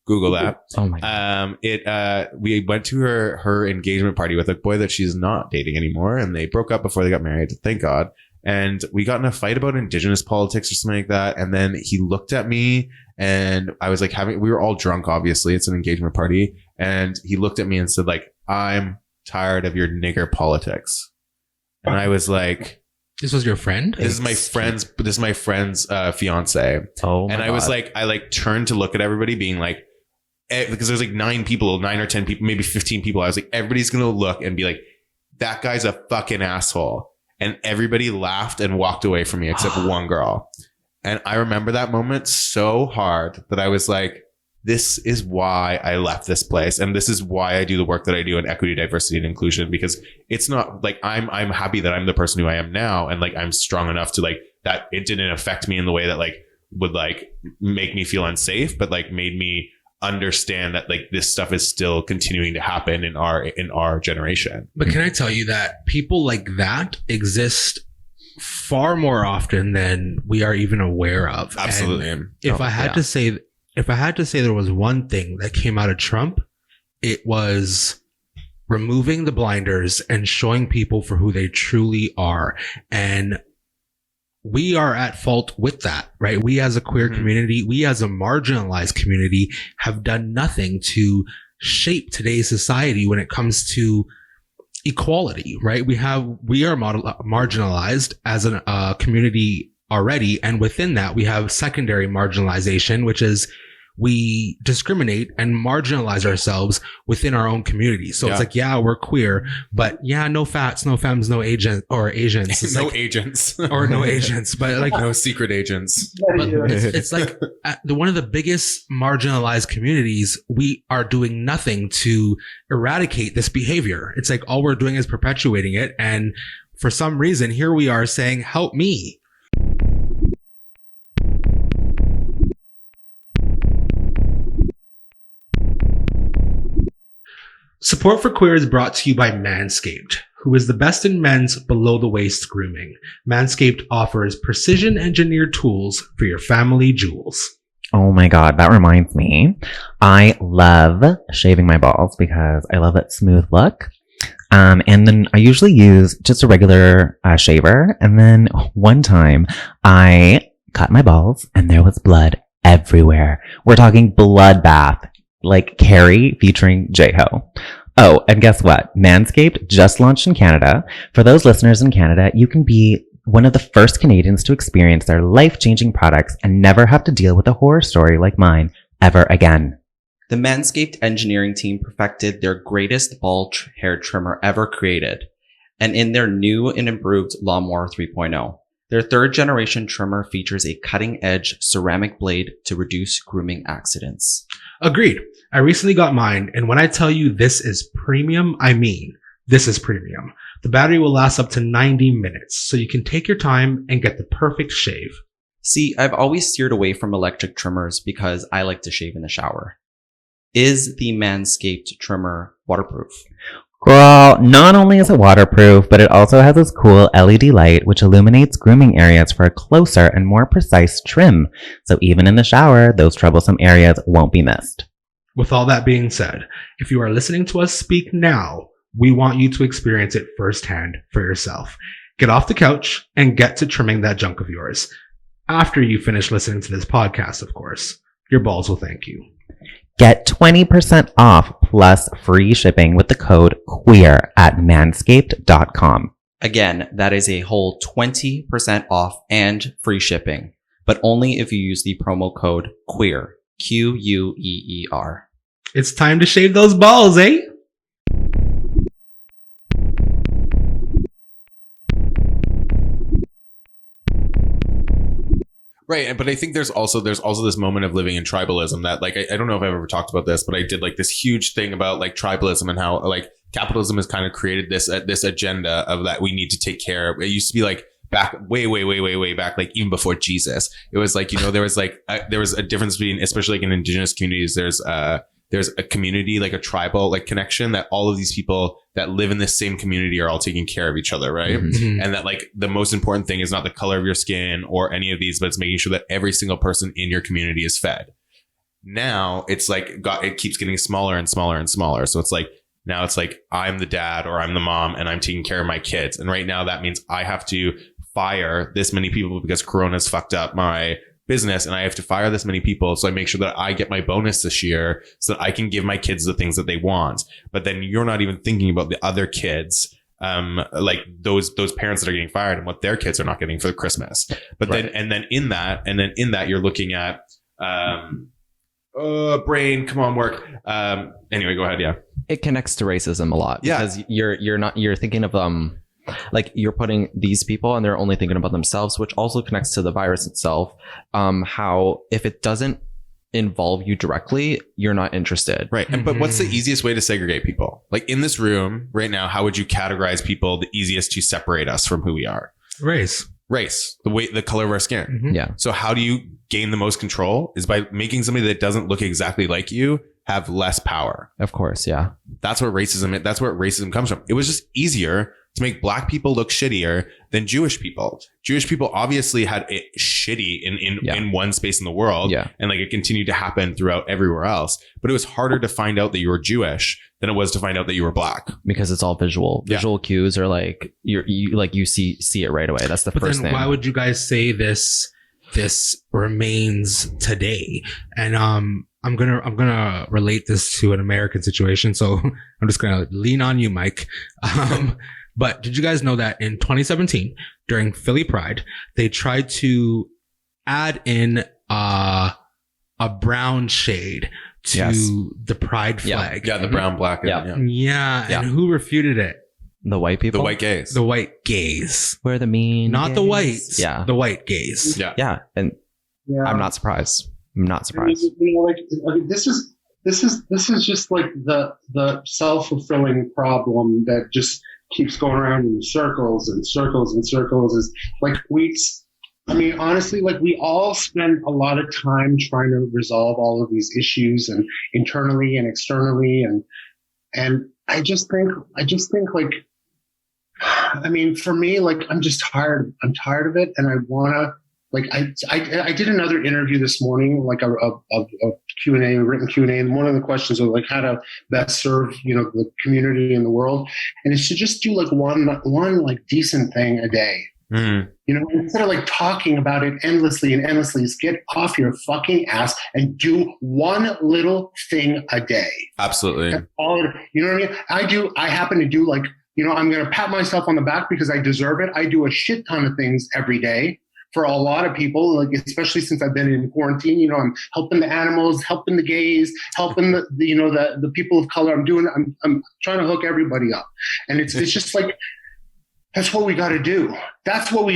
Google that. Oh my God. We went to her engagement party with a boy that she's not dating anymore, and they broke up before they got married. Thank God. And we got in a fight about indigenous politics or something like that. And then he looked at me, and I was like we were all drunk, obviously. It's an engagement party. And he looked at me and said like, I'm tired of your nigger politics. And I was like, This was your friend? this is my friend's fiance. Oh my And I God. was like, I turned to look at everybody being like, because there's like 9 or 10 people, maybe 15 people. I was like, everybody's going to look and be like, that guy's a fucking asshole. And everybody laughed and walked away from me except one girl. And I remember that moment so hard that I was like, this is why I left this place. And this is why I do the work that I do in equity, diversity, and inclusion, because it's not like I'm happy that I'm the person who I am now. And like, I'm strong enough to like that. It didn't affect me in the way that like would like make me feel unsafe, but like made me understand that like this stuff is still continuing to happen in our generation. But can I tell you that people like that exist far more often than we are even aware of? Absolutely. And if I had to say there was one thing that came out of Trump, it was removing the blinders and showing people for who they truly are. And we are at fault with that, right? We as a queer community, we as a marginalized community have done nothing to shape today's society when it comes to equality, right? We are marginalized as a community already. And within that, we have secondary marginalization, which is we discriminate and marginalize ourselves within our own community. So it's like, yeah, we're queer, but yeah, no fats, no femmes, no agent or Asians. It's no like, agents. or no agents, but like no secret agents. but it's like one of the biggest marginalized communities. We are doing nothing to eradicate this behavior. It's like all we're doing is perpetuating it. And for some reason, here we are saying, help me. Support for Queer is brought to you by Manscaped, who is the best in men's below-the-waist grooming. Manscaped offers precision-engineered tools for your family jewels. Oh my God, that reminds me. I love shaving my balls because I love that smooth look. And then I usually use just a regular shaver. And then one time I cut my balls and there was blood everywhere. We're talking bloodbath. Like Carrie featuring J-Ho. Oh, and guess what? Manscaped just launched in Canada. For those listeners in Canada, you can be one of the first Canadians to experience their life-changing products and never have to deal with a horror story like mine ever again. The Manscaped engineering team perfected their greatest ball hair trimmer ever created, and in their new and improved Lawnmower 3.0. Their third generation trimmer features a cutting-edge ceramic blade to reduce grooming accidents. Agreed. I recently got mine, and when I tell you this is premium, I mean this is premium. The battery will last up to 90 minutes, so you can take your time and get the perfect shave. See, I've always steered away from electric trimmers because I like to shave in the shower. Is the Manscaped trimmer waterproof? Girl, not only is it waterproof, but it also has this cool LED light which illuminates grooming areas for a closer and more precise trim. So even in the shower, those troublesome areas won't be missed. With all that being said, if you are listening to us speak now, we want you to experience it firsthand for yourself. Get off the couch and get to trimming that junk of yours. After you finish listening to this podcast, of course. Your balls will thank you. Get 20% off plus free shipping with the code QUEER at manscaped.com. Again, that is a whole 20% off and free shipping, but only if you use the promo code QUEER, Q-U-E-E-R. It's time to shave those balls, eh? Right, but I think there's also this moment of living in tribalism that like I don't know if I've ever talked about this, but I did like this huge thing about like tribalism and how like capitalism has kind of created this agenda of that we need to take care of. It used to be like back way back, like even before Jesus. It was like, you know, there was a difference between, especially like in indigenous communities, there's a community, like a tribal like connection that all of these people that live in this same community are all taking care of each other, right? Mm-hmm. And that like the most important thing is not the color of your skin or any of these, but it's making sure that every single person in your community is fed. Now it's like it keeps getting smaller and smaller and smaller. So it's like now it's like I'm the dad or I'm the mom and I'm taking care of my kids. And right now that means I have to fire this many people because Corona's fucked up my business and I have to fire this many people. So I make sure that I get my bonus this year so that I can give my kids the things that they want. But then you're not even thinking about the other kids, like those parents that are getting fired and what their kids are not getting for Christmas. But right. then in that you're looking at, brain, come on, work. Anyway, go ahead. Yeah. It connects to racism a lot because you're thinking of like you're putting these people and they're only thinking about themselves, which also connects to the virus itself. How if it doesn't involve you directly, you're not interested. Right. And, but what's the easiest way to segregate people? Like in this room right now, how would you categorize people the easiest to separate us from who we are? Race, the color of our skin. Mm-hmm. Yeah. So how do you gain the most control is by making somebody that doesn't look exactly like you have less power. Of course. Yeah. That's what racism comes from. It was just easier to make black people look shittier than Jewish people. Jewish people obviously had a shitty in Yeah. in one space in the world. Yeah. And like it continued to happen throughout everywhere else. But it was harder to find out that you were Jewish than it was to find out that you were black. Because it's all visual. Yeah. Visual cues are like you see it right away. That's the But first then thing. why would you guys say this remains today? And I'm gonna relate this to an American situation, so I'm just gonna lean on you, Mike. But did you guys know that in 2017 during Philly Pride they tried to add in a brown shade to Yes. the pride Yeah. flag? Yeah, the brown, black, and, Yeah. Yeah, Yeah. and who refuted it? the white people? the white gays. The white gays, We're the mean. not the gays. whites. Yeah. the white gays. yeah. Yeah. And Yeah. I'm not surprised. I'm not I surprised. mean, you know, like this is just like the self-fulfilling problem that just keeps going around in circles and circles and circles. Is like I mean, honestly, like we all spend a lot of time trying to resolve all of these issues and internally and externally, and I just think like, I mean, for me, like I'm just tired. I'm tired of it, and I wanna. Like I did another interview this morning, like a Q&A, a written Q&A, and one of the questions was like how to best serve, you know, the community in the world, and it's to just do like one like decent thing a day, Mhm. you know, instead of like talking about it endlessly, just get off your fucking ass and do one little thing a day. Absolutely. That's all you know what I mean? I happen to do like, you know, I'm gonna pat myself on the back because I deserve it. I do a shit ton of things every day. For a lot of people, like especially since I've been in quarantine, you know, I'm helping the animals, helping the gays, helping the people of color. I'm trying to hook everybody up, and it's just like that's what we got to do. That's what we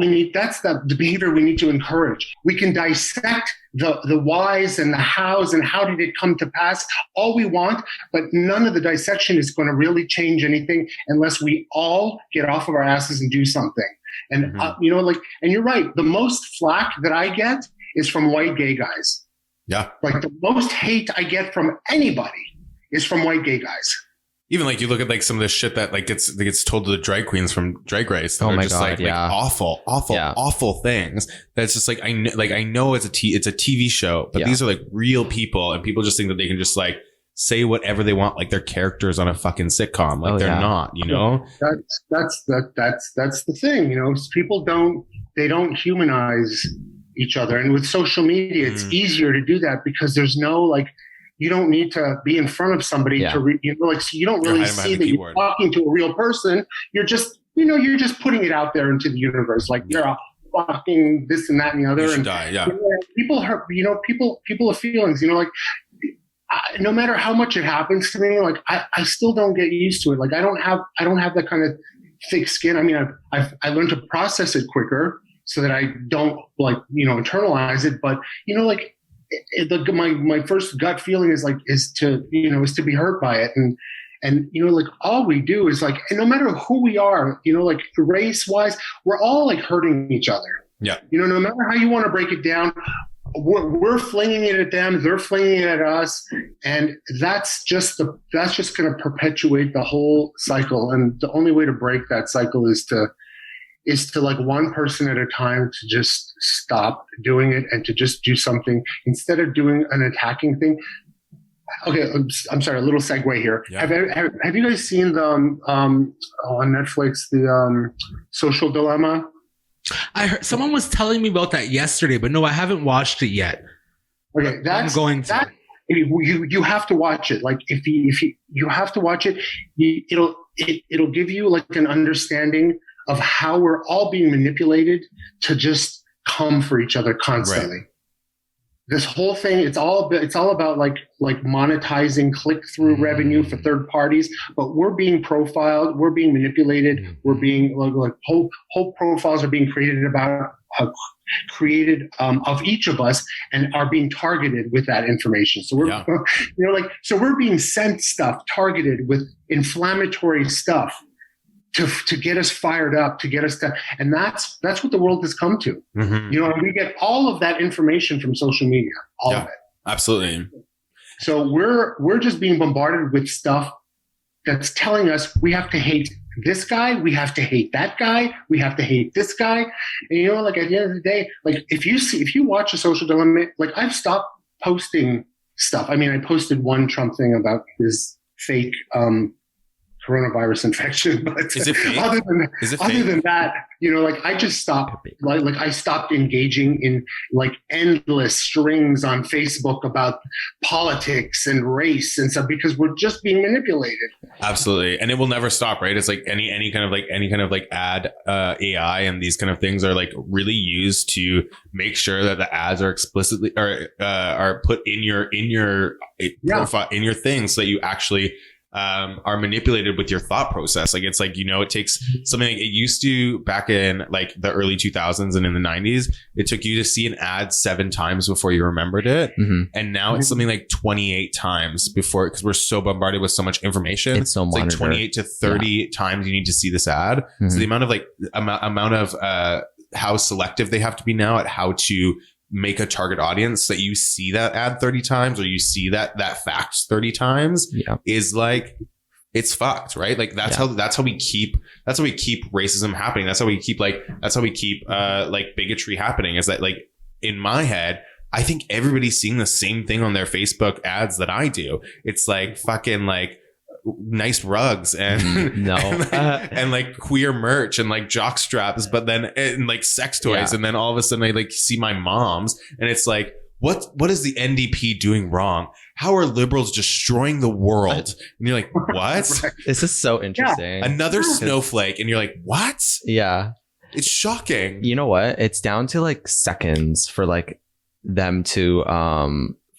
need. That's the behavior we need to encourage. We can dissect the whys and the hows and how did it come to pass all we want, but none of the dissection is going to really change anything unless we all get off of our asses and do something. And, you know, like, and you're right. The most flack that I get is from white gay guys. Yeah. Like the most hate I get from anybody is from white gay guys. Even like you look at like some of the shit that like gets told to the drag queens from Drag Race. That Oh are my just God, like yeah. awful things. That's just like I know it's a TV show, but Yeah. these are like real people, and people just think that they can just like say whatever they want, like they're characters on a fucking sitcom. Like Oh, they're yeah. not, you know. That's the thing. You know, people don't humanize each other, and with social media, it's easier to do that because there's no like. You don't need to be in front of somebody Yeah. to you know, like so you don't You're really hiding behind see the that keyboard. you're talking to a real person. You're just putting it out there into the universe, like you're a fucking this and that and the other. You should And die. Yeah. you know, people hurt. You know, people have feelings. You know, like no matter how much it happens to me, like I still don't get used to it. Like I don't have that kind of thick skin. I mean, I learned to process it quicker so that I don't like internalize it. But you know, like. My first gut feeling is to be hurt by it, and you know, like all we do is like, and no matter who we are, you know, like race wise, we're all like hurting each other. Yeah. You know, no matter how you want to break it down, we're flinging it at them, they're flinging it at us, and that's just going to perpetuate the whole cycle. And the only way to break that cycle is to like one person at a time to just stop doing it and to just do something instead of doing an attacking thing. Okay, I'm sorry, a little segue here. Yeah. Have you guys seen the on Netflix the Social Dilemma? I heard someone was telling me about that yesterday, but no, I haven't watched it yet. Okay, I'm going to. You have to watch it. Like if you have to watch it, it'll give you like an understanding of how we're all being manipulated to just come for each other constantly. Right. This whole thing, it's all about like monetizing click-through revenue for third parties, but we're being profiled, we're being manipulated, we're being like whole profiles are being created of each of us and are being targeted with that information. So we're so we're being sent stuff targeted with inflammatory stuff to get us fired up, to get us to, and that's what the world has come to. Mm-hmm. You know, and we get all of that information from social media, all of it. Absolutely. So we're just being bombarded with stuff that's telling us we have to hate this guy, we have to hate that guy, we have to hate this guy. And you know, like at the end of the day, like if you watch A Social Dilemma, like I've stopped posting stuff. I mean, I posted one Trump thing about his fake coronavirus infection, but Is it fake? other fake? than that, you know, like I just stopped, like I stopped engaging in like endless strings on Facebook about politics and race and stuff because we're just being manipulated. Absolutely. And it will never stop, right? It's like any kind of like ad AI and these kind of things are like really used to make sure that the ads are explicitly or are put in your profile, in your thing, so that you actually are manipulated with your thought process. Like it's like, you know, it takes something like it used to back in like the early 2000s and in the 90s, it took you to see an ad 7 times before you remembered it. Mhm. And now it's something like 28 times before, because we're so bombarded with so much information. It's so like monitored. 28 to 30 times you need to see this ad. So the amount of like amount of how selective they have to be now at how to make a target audience that you see that ad 30 times or you see that fact 30 times is like, it's fucked, right? Like that's how we keep racism happening. That's how we keep like bigotry happening, is that like in my head, I think everybody's seeing the same thing on their Facebook ads that I do. It's like fucking like nice rugs and and like queer merch and like jock straps, but then and like sex toys, and then all of a sudden I like see my mom's, and it's like, what is the NDP doing wrong? How are liberals destroying the world? And you're like, what? This is so interesting. Another snowflake, and you're like, what? Yeah. It's shocking. You know what? It's down to like seconds for like them to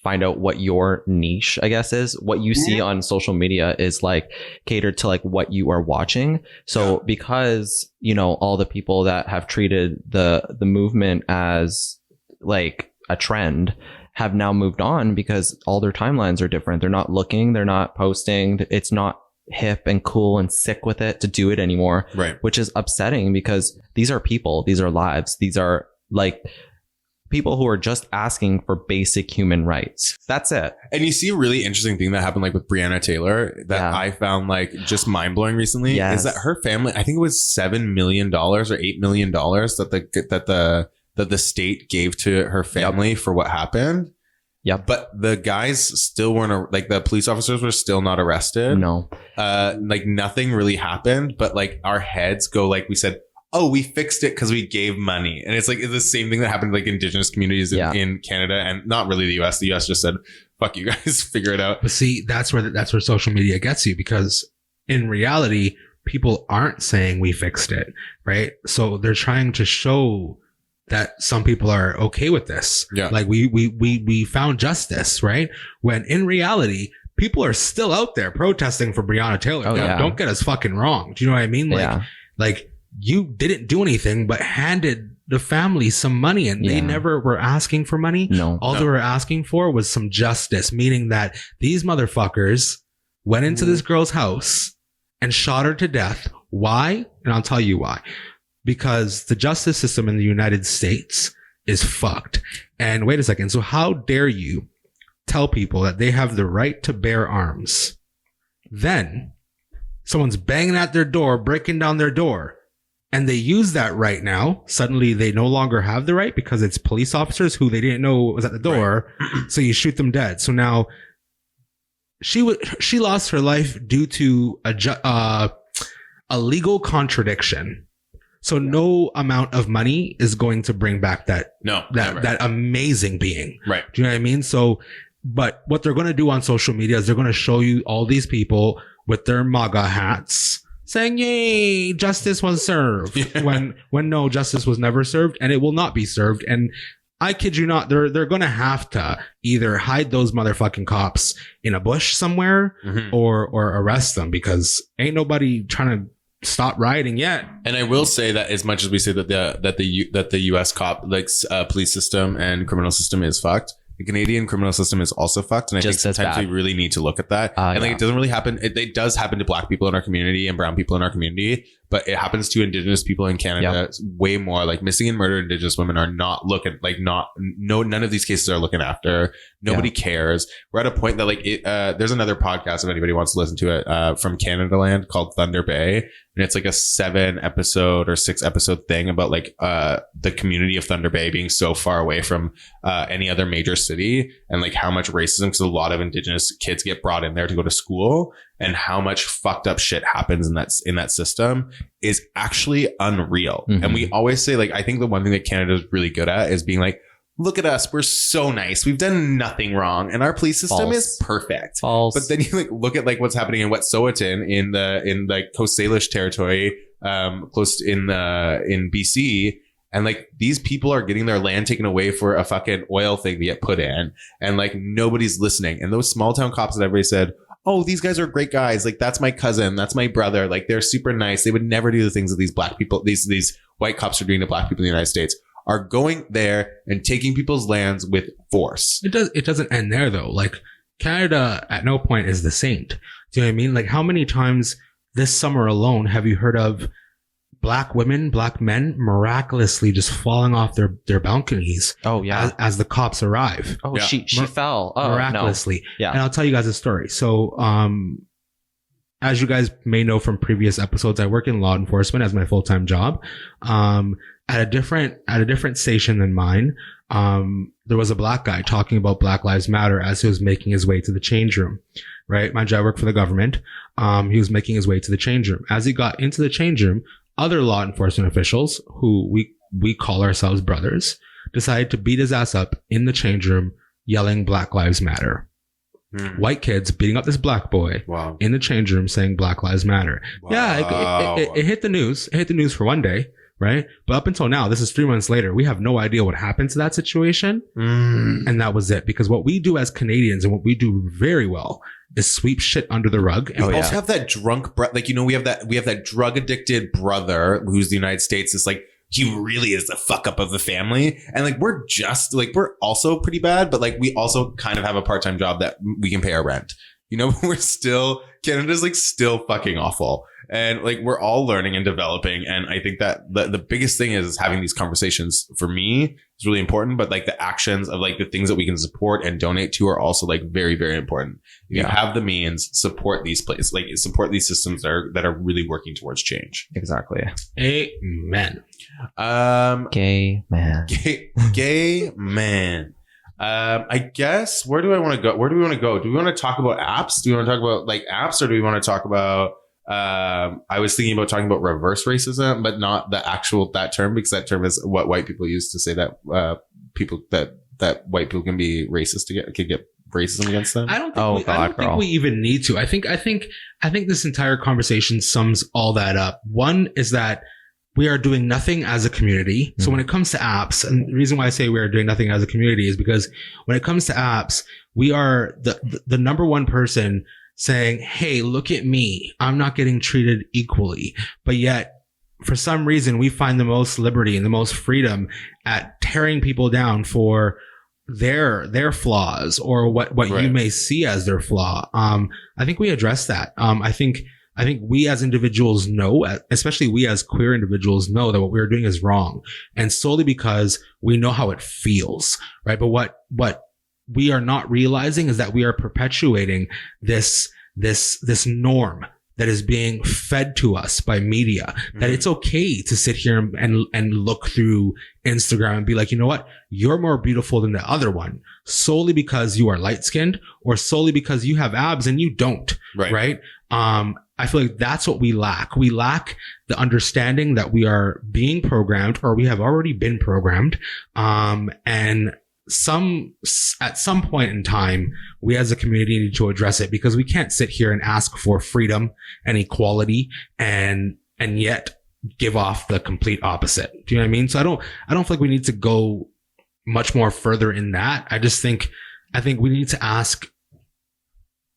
find out what your niche, I guess, is. What you see on social media is like catered to like what you are watching. So because, you know, all the people that have treated the movement as like a trend have now moved on because all their timelines are different. They're not looking, they're not posting. It's not hip and cool and sick with it to do it anymore. Right. Which is upsetting because these are people, these are lives, these are like people who are just asking for basic human rights. That's it. And you see a really interesting thing that happened like with Breonna Taylor that I found like just mind blowing recently is that her family, I think it was $7 million or $8 million that the state gave to her family for what happened. Yeah. But the guys still weren't, like the police officers were still not arrested. No. Like nothing really happened, but like our heads go, like we said, oh, we fixed it because we gave money. And it's like, it's the same thing that happened to like indigenous communities in Canada, and not really the US. The US just said, fuck you guys, figure it out. But see, that's where social media gets you, because in reality, people aren't saying we fixed it, right? So they're trying to show that some people are okay with this. Yeah. Like we found justice, right? When in reality, people are still out there protesting for Breonna Taylor. Oh, Don't get us fucking wrong. Do you know what I mean? Like you didn't do anything but handed the family some money, and they never were asking for money. No. All they were asking for was some justice, meaning that these motherfuckers went into this girl's house and shot her to death. Why? And I'll tell you why. Because the justice system in the United States is fucked. And wait a second. So how dare you tell people that they have the right to bear arms? Then someone's banging at their door, breaking down their door, and they use that right now. Suddenly they no longer have the right because it's police officers who they didn't know was at the door. Right. So you shoot them dead. So now she lost her life due to a legal contradiction. So no amount of money is going to bring back that amazing being. Right. Do you know what I mean? So, but what they're going to do on social media is they're going to show you all these people with their MAGA hats saying, yay, justice was served. When no, justice was never served, and it will not be served. And I kid you not, they're going to have to either hide those motherfucking cops in a bush somewhere or arrest them, because ain't nobody trying to stop rioting yet. And I will say that as much as we say that the US cop police system and criminal system is fucked, the Canadian criminal system is also fucked, and I think sometimes we really need to look at that. And like it doesn't really happen. It does happen to Black people in our community and brown people in our community, but it happens to Indigenous people in Canada way more. Like missing and murdered Indigenous women are not looking like none of these cases are looking after. Nobody cares. We're at a point that like there's another podcast if anybody wants to listen to it from Canada Land called Thunder Bay, and it's like a 7-episode or 6-episode thing about like the community of Thunder Bay being so far away from any other major city, and like how much racism, because a lot of Indigenous kids get brought in there to go to school, and how much fucked up shit happens in that system is actually unreal. Mm-hmm. And we always say, like, I think the one thing that Canada is really good at is being like, look at us, we're so nice, we've done nothing wrong, and our police system is perfect. False. But then you like look at like what's happening in Wet'suwet'en in the Coast Salish territory, close in BC. And like these people are getting their land taken away for a fucking oil thing to get put in, and like nobody's listening. And those small town cops that everybody said, oh, these guys are great guys. Like that's my cousin, that's my brother. Like they're super nice. They would never do the things that these black people, these white cops are doing to black people in the United States, are going there and taking people's lands with force. It doesn't end there though. Like Canada at no point is the saint. Do you know what I mean? Like how many times this summer alone have you heard of black women, black men miraculously just falling off their balconies Oh yeah. as the cops arrive? Oh, Yeah. she fell. Oh, Miraculously. No. Yeah. And I'll tell you guys a story. So, as you guys may know from previous episodes, I work in law enforcement as my full-time job. At a different station than mine, there was a black guy talking about Black Lives Matter as he was making his way to the change room, right? Mind you, I work for the government. He was making his way to the change room. As he got into the change room, other law enforcement officials, who we call ourselves brothers, decided to beat his ass up in the change room, yelling Black Lives Matter. White kids beating up this black boy Wow. in the change room saying Black Lives Matter. Yeah, it hit the news. It hit the news for one day, right? But up until now, this is 3 months later, we have no idea what happened to that situation. And that was it. Because what we do as Canadians and what we do very well is sweep shit under the rug. And We also have that drunk, like, you know, we have that drug addicted brother who's the United States. Is like, he really is the fuck up of the family. And like, we're also pretty bad, but like, we also kind of have a part-time job that we can pay our rent. You know, Canada's like still fucking awful. And like, we're all learning and developing. And I think that the biggest thing is having these conversations for me is really important. But like the actions of like the things that we can support and donate to are also like very, very important. If you have the means, support these places, like support these systems that are really working towards change. Exactly. amen. Gay man. Gay man. I guess where do I want to go? Where do we want to go? Do we want to talk about apps? Do we want to talk about like apps, or do we want to talk about I was thinking about talking about reverse racism, but not that term, because that term is what white people use to say that that white people can be racist can get racism against them. I don't think we even need to. I think this entire conversation sums all that up. One is that we are doing nothing as a community. So when it comes to apps, and the reason why I say we are doing nothing as a community is because when it comes to apps, we are the number one person saying, hey, look at me, I'm not getting treated equally. But yet, for some reason, we find the most liberty and the most freedom at tearing people down for their flaws or what Right. you may see as their flaw. I think we address that. I think we as individuals know, especially we as queer individuals know that what we're doing is wrong, and solely because we know how it feels, right? But what we are not realizing is that we are perpetuating this norm that is being fed to us by media, that it's okay to sit here and look through Instagram and be like, you know what? You're more beautiful than the other one solely because you are light skinned or solely because you have abs and you don't. Right. I feel like that's what we lack. We lack the understanding that we are being programmed, or we have already been programmed. And at some point in time, we as a community need to address it, because we can't sit here and ask for freedom and equality and yet give off the complete opposite. Do you know what I mean? So I don't feel like we need to go much more further in that. I think we need to ask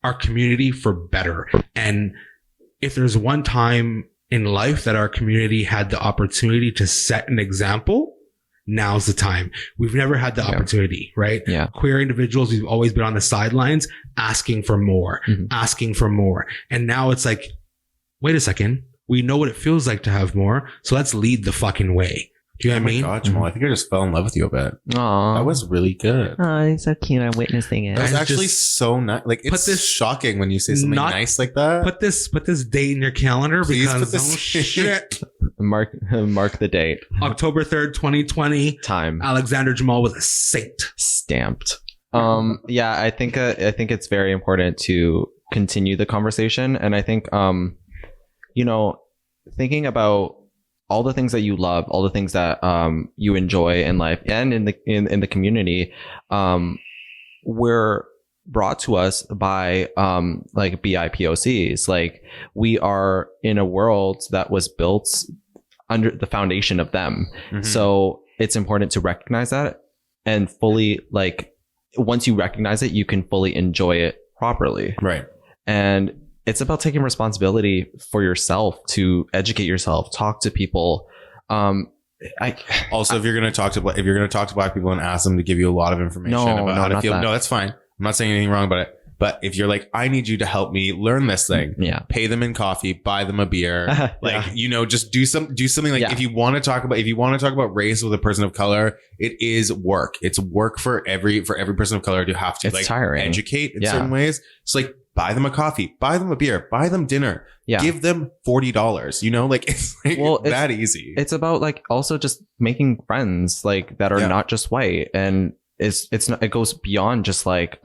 our community for better. And if there's one time in life that our community had the opportunity to set an example, now's the time. We've never had the opportunity, right? Yeah. Queer individuals, we've always been on the sidelines asking for more, asking for more. And now it's like, wait a second. We know what it feels like to have more. So let's lead the fucking way. Do you know what I mean? God, Jamal, I think I just fell in love with you a bit. Aw. That was really good. Oh, it's so cute. I'm witnessing it. That's And actually just so nice. Like, put it's this- shocking when you say something not- nice like that. Put this date in your calendar Please because put this- oh shit. Mark the date. October 3rd, 2020. Time Alexander Jamal was a saint. stamped. Yeah, I think it's very important to continue the conversation, and I think thinking about all the things that you love, all the things that you enjoy in life and in the community, were brought to us by like BIPOCs. Like, we are in a world that was built under the foundation of them. Mhm. So it's important to recognize that and fully, like, once you recognize it, you can fully enjoy it properly. Right. And it's about taking responsibility for yourself to educate yourself, talk to people. Also, if you're going to talk to black people and ask them to give you a lot of information No, about how to not feel, that. no, that's fine. I'm not saying anything wrong about it. But if you're like, I need you to help me learn this thing, Yeah. pay them in coffee, buy them a beer, like, Yeah. just do something like, Yeah. if you want to talk about race with a person of color, it is work. It's work for every person of color to have to It's like tiring. educate in Yeah. certain ways. It's like, buy them a coffee, buy them a beer, buy them dinner, Yeah. give them $40, like, it's like Well, that easy. It's about, like, also just making friends, like, that are Yeah. not just white. And it's not, it goes beyond just like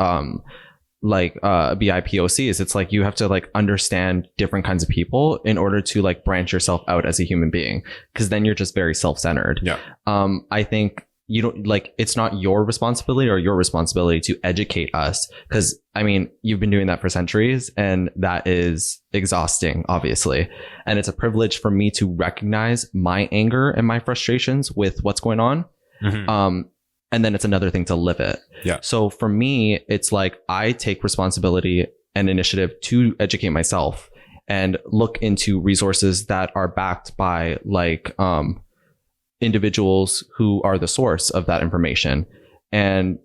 BIPOCs. It's like, you have to, like, understand different kinds of people in order to, like, branch yourself out as a human being, because then you're just very self-centered. Yeah. I think you don't, like, it's not your responsibility or your responsibility to educate us, because I mean, you've been doing that for centuries, and that is exhausting, obviously. And it's a privilege for me to recognize my anger and my frustrations with what's going on. Mhm. And then it's another thing to live it. Yeah. So for me, it's like, I take responsibility and initiative to educate myself and look into resources that are backed by, like, individuals who are the source of that information. And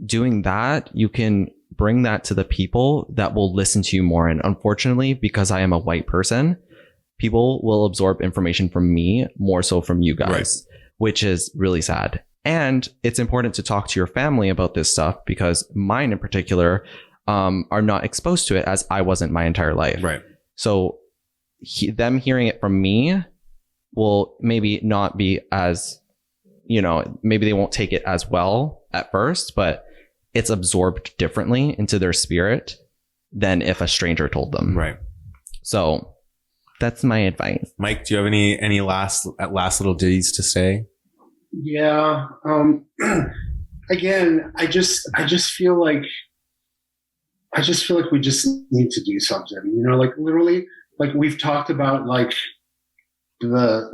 doing that, you can bring that to the people that will listen to you more. And unfortunately, because I am a white person, people will absorb information from me more so from you guys, which is really sad. And it's important to talk to your family about this stuff, because mine in particular are not exposed to it, as I wasn't my entire life. Right. So them hearing it from me will maybe not be as, maybe they won't take it as well at first, but it's absorbed differently into their spirit than if a stranger told them. Right. So that's my advice. Mike, do you have any last little ditties to say? Yeah. Again, I just feel like we just need to do something. Like, literally, like, we've talked about, like, the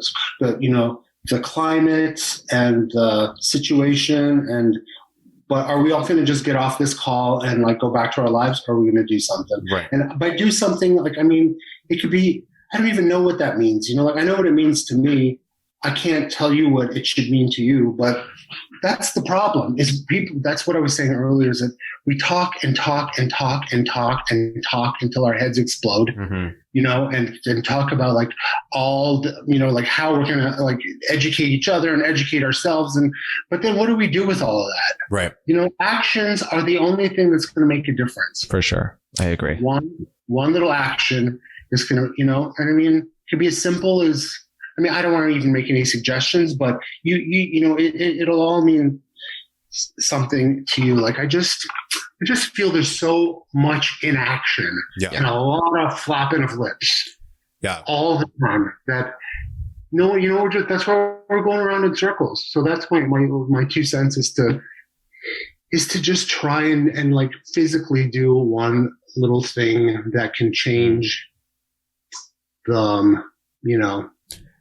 climate and the situation, but are we all going to just get off this call and, like, go back to our lives, or are we going to do something? Right. And by do something, like, I mean, it could be, I don't even know what that means. Like, I know what it means to me. I can't tell you what it should mean to you, but that's the problem. Is people? That's what I was saying earlier. Is that we talk and talk and talk and talk and talk until our heads explode. Mm-hmm. And talk about, like, all the, like, how we're gonna, like, educate each other and educate ourselves. But then what do we do with all of that? Right. Actions are the only thing that's going to make a difference. For sure. I agree. One little action is going to, and I mean, it could be as simple as, I mean, I don't want to even make any suggestions, but it'll all mean something to you. Like, I just feel there's so much inaction and a lot of flapping of lips all the time that that's why we're going around in circles. So that's my 2 cents is to just try and like physically do one little thing that can change the,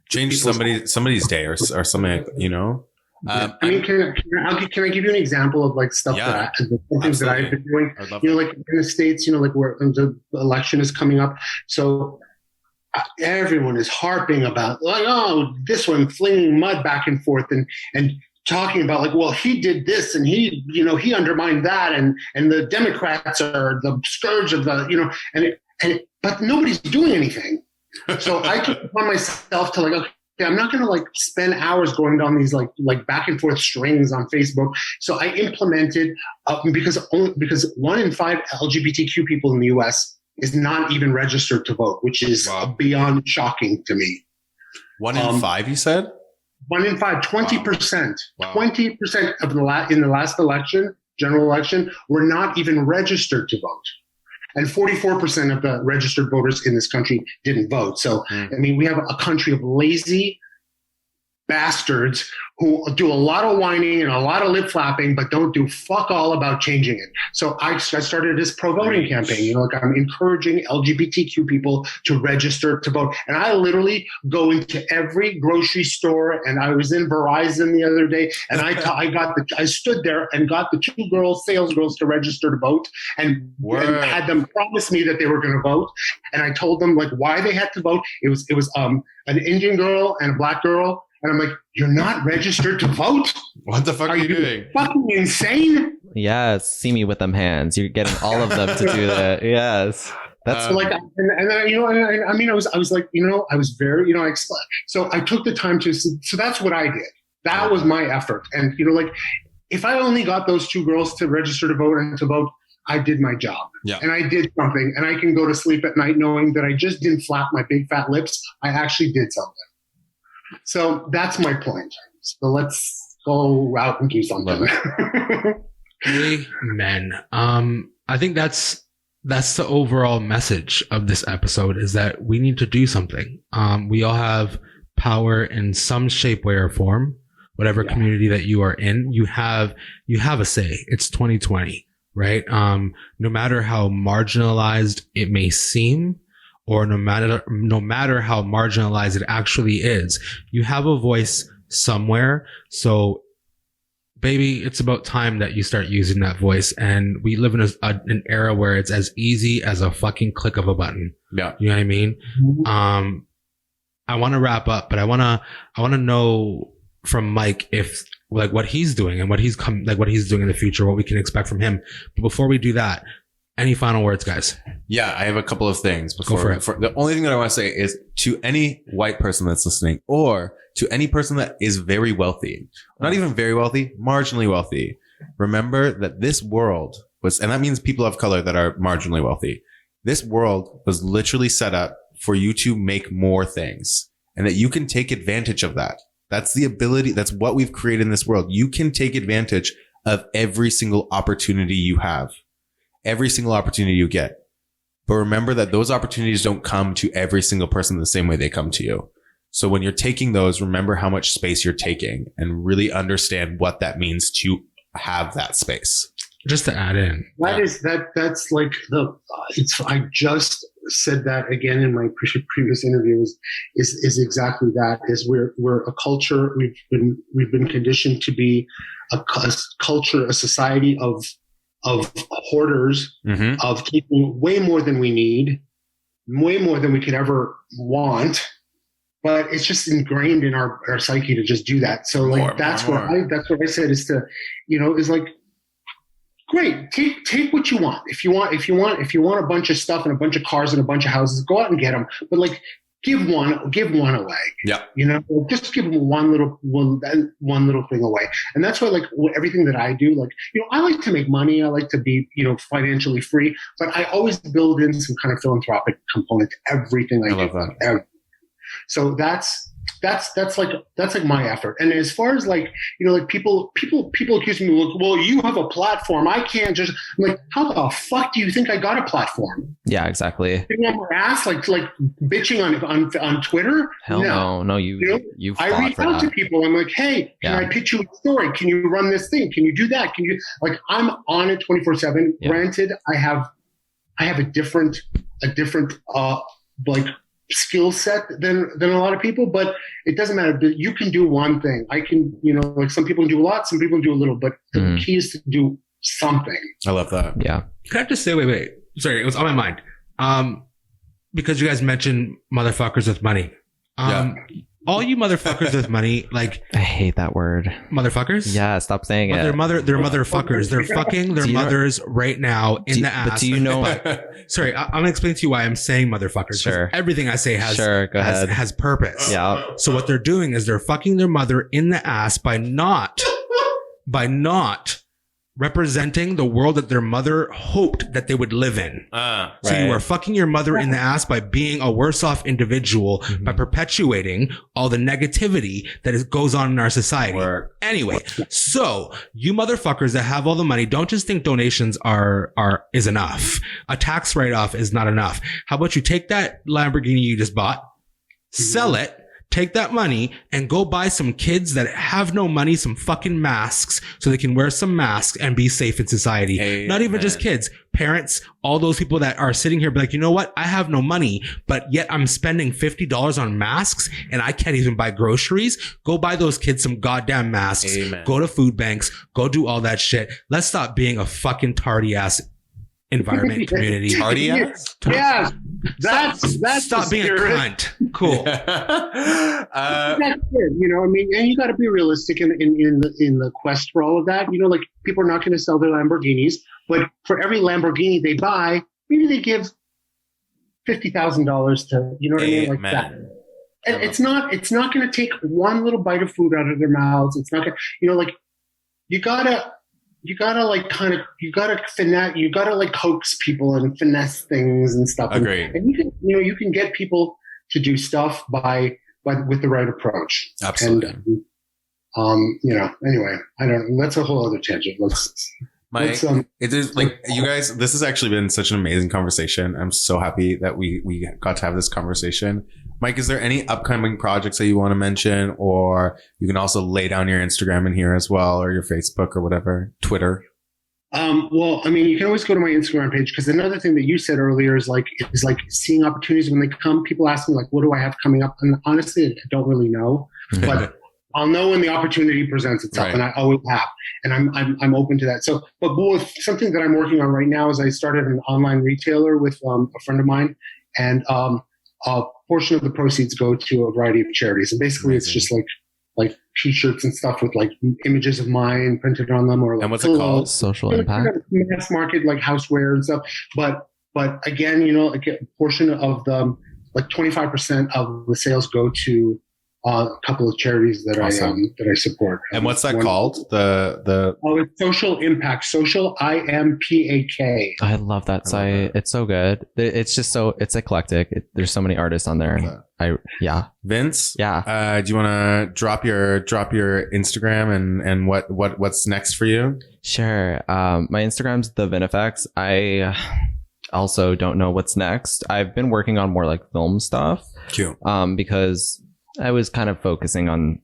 change somebody's day or something, I mean, can I give you an example of, like, stuff things that I've been doing? Like in the States, like, where the election is coming up, so everyone is harping about, like, oh, this one flinging mud back and forth and talking about, like, well, he did this and he undermined that, and the Democrats are the scourge of the, but nobody's doing anything. So I took it upon myself to like, okay, I'm not going to like spend hours going down these like back and forth strings on Facebook. So I implemented because 1 in 5 LGBTQ people in the US is not even registered to vote, which is beyond shocking to me. 1 in 5, you said? 1 in 5, 20%. Wow. 20% of in the last election, general election, were not even registered to vote. And 44% of the registered voters in this country didn't vote. So, I mean, we have a country of lazy bastards who do a lot of whining and a lot of lip flapping, but don't do fuck all about changing it. So I started this pro-voting campaign. You know, like I'm encouraging LGBTQ people to register to vote. And I literally go into every grocery store, and I was in Verizon the other day, and I stood there and got the 2 sales girls to register to vote, and had them promise me that they were going to vote. And I told them like why they had to vote. It was an Indian girl and a black girl. And I'm like, you're not registered to vote? What the fuck are you doing? Fucking insane? Yes, see me with them hands. You're getting all of them to do that. Yes, that's like, and then, you know, I mean, I was like, you know, I was very, you know, so I took the time to. So that's what I did. That was my effort. And you know, like, if I only got those 2 girls to register to vote and to vote, I did my job. Yeah. And I did something, and I can go to sleep at night knowing that I just didn't flap my big fat lips. I actually did something. So that's my point. So let's go out and do something. Amen. I think that's the overall message of this episode, is that we need to do something. We all have power in some shape, way, or form. Whatever community that you are in, you have a say. It's 2020, right? No matter how marginalized it may seem, or no matter how marginalized it actually is, you have a voice somewhere. So, baby, it's about time that you start using that voice. And we live in an era where it's as easy as a fucking click of a button. Yeah. You know what I mean? I want to wrap up, but I want to know from Mike if like what he's doing and what he's doing in the future, what we can expect from him. But before we do that, any final words, guys? Yeah, I have a couple of things. Go for it. The only thing that I want to say is to any white person that's listening, or to any person that is very wealthy, not even very wealthy, marginally wealthy, remember that this world was, and that means people of color that are marginally wealthy, this world was literally set up for you to make more things, and that you can take advantage of that. That's the ability. That's what we've created in this world. You can take advantage of every single opportunity you have. Every single opportunity you get. But remember that those opportunities don't come to every single person the same way they come to you. So when you're taking those, remember how much space you're taking and really understand what that means to have that space. Just to add in. That's like I just said that again in my previous interviews is exactly that, is we're a culture. We've been conditioned to be a culture, a society of hoarders, of taking way more than we need, way more than we could ever want. But it's just ingrained in our psyche to just do that. So like that's what I said is to, you know, is like, great, take what you want. If you want a bunch of stuff and a bunch of cars and a bunch of houses, go out and get them. But like, give one away. Yeah. You know, just give them one little thing away. And that's why, like, everything that I do, like, you know, I like to make money. I like to be, you know, financially free, but I always build in some kind of philanthropic component to everything I do. Love that. So that's like my effort. And as far as like, you know, like people accuse me, well, you have a platform. I can't just, I'm like, how the fuck do you think I got a platform? Yeah, exactly. Sitting on my ass, like bitching on Twitter? No, you I reach out to people. I'm like, hey, can I pitch you a story? Can you run this thing? Can you do that? Can you, like, I'm on it 24/7. Yeah. Granted, I have a different like skill set than a lot of people, but it doesn't matter. You can do one thing. I can, you know, like some people do a lot, some people do a little, but the key is to do something. I love that. Yeah. Can I just say, wait. Sorry, it was on my mind. Because you guys mentioned motherfuckers with money. all you motherfuckers with money, like I hate that word. motherfuckers. Yeah, stop saying But it. they're motherfuckers. They're fucking their Do you know- mothers right now in the ass. But do you know? Sorry, I'm gonna explain to you why I'm saying motherfuckers. 'cause Sure. Everything I say has Sure, go ahead. has purpose. Yeah. So what they're doing is they're fucking their mother in the ass by not representing the world that their mother hoped that they would live in. So you Right. are fucking your mother in the ass by being a worse off individual, by perpetuating all the negativity that goes on in our society. Work. Anyway, so you motherfuckers that have all the money, don't just think donations is enough. A tax write-off is not enough. How about you take that Lamborghini you just bought, sell it, take that money and go buy some kids that have no money some fucking masks so they can wear some masks and be safe in society. Amen. Not even just kids, parents, all those people that are sitting here be like, you know what? I have no money, but yet I'm spending $50 on masks and I can't even buy groceries. Go buy those kids some goddamn masks. Amen. Go to food banks. Go do all that shit. Let's stop being a fucking tardy ass environment community. Tardy ass? Yeah, that's Stop the being a spirit. cunt. Cool. That's it, you know. I mean, and you got to be realistic in the quest for all of that. You know, like people are not going to sell their Lamborghinis, but for every Lamborghini they buy, maybe they give $50,000 to, you know what I mean, like that. Amen. And it's not going to take one little bite of food out of their mouths. It's not going, you know, like you gotta like kind of, you gotta like coax people and finesse things and stuff. Agreed. And you can get people to do stuff with the right approach. Absolutely. And, you know, anyway, I don't know. That's a whole other tangent. Mike, it is like you guys, this has actually been such an amazing conversation. I'm so happy that we got to have this conversation. Mike, is there any upcoming projects that you want to mention, or you can also lay down your Instagram in here as well, or your Facebook or whatever, Twitter? Well, I mean, you can always go to my Instagram page, because another thing that you said earlier is like seeing opportunities when they come. People ask me like, what do I have coming up? And honestly, I don't really know, but I'll know when the opportunity presents itself, Right. and I always have, and I'm open to that. So, but with something that I'm working on right now is I started an online retailer with a friend of mine, and a portion of the proceeds go to a variety of charities, and basically it's just like T-shirts and stuff with like images of mine printed on them, or like And what's it pillows. called? Social You know, impact. mass market like houseware and stuff. But again, you know, like a portion of the 25% of the sales go to a couple of charities that Awesome. I support. And what's that One- called? The It's Social Impact. Social IMPAK. I love that I site. love It's so good. It's just it's eclectic. There's so many artists on there. And Vince? Yeah. Do you want to drop your Instagram and what's next for you? Sure. My Instagram's the Vinifex. I also don't know what's next. I've been working on more like film stuff. Cute. Because I was kind of focusing on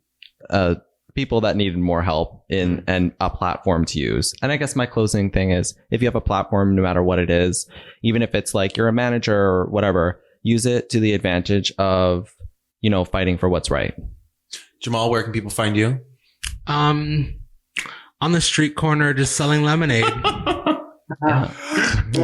people that needed more help and a platform to use. And I guess my closing thing is, if you have a platform, no matter what it is, even if it's like you're a manager or whatever, use it to the advantage of, you know, fighting for what's right. Jamal, where can people find you? On the street corner, just selling lemonade. Well,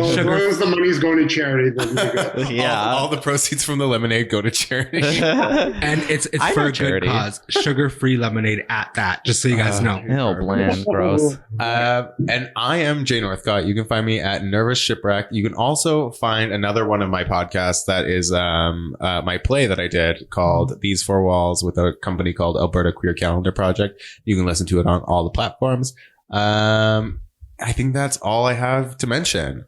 as Sugar- long as the money's going to charity, then you're good. All the proceeds from the lemonade go to charity. And it's I for know a good charity. cause. Sugar-free lemonade at that, just so you guys know. Ew, bland, gross. And I am Jay Northcott. You can find me at Nervous Shipwreck. You can also find another one of my podcasts that is my play that I did called These Four Walls with a company called Alberta Queer Calendar Project. You can listen to it on all the platforms. I think that's all I have to mention.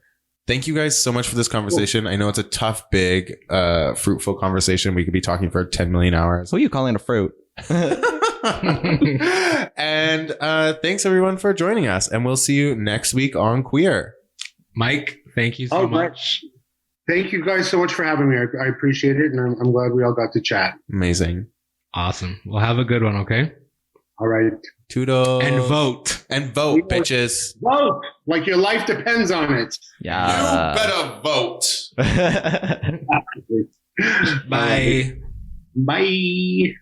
Thank you guys so much for this conversation. I know it's a tough, big, fruitful conversation. We could be talking for 10 million hours. Who are you calling a fruit? And thanks everyone for joining us. And we'll see you next week on Queer. Mike, thank you so Oh, right. much. Thank you guys so much for having me. I appreciate it, and I'm glad we all got to chat. Amazing. Awesome. Well, have a good one, okay? All right. Toodles. And vote. And vote, bitches. Vote like your life depends on it. Yeah. You better vote. Bye. Bye.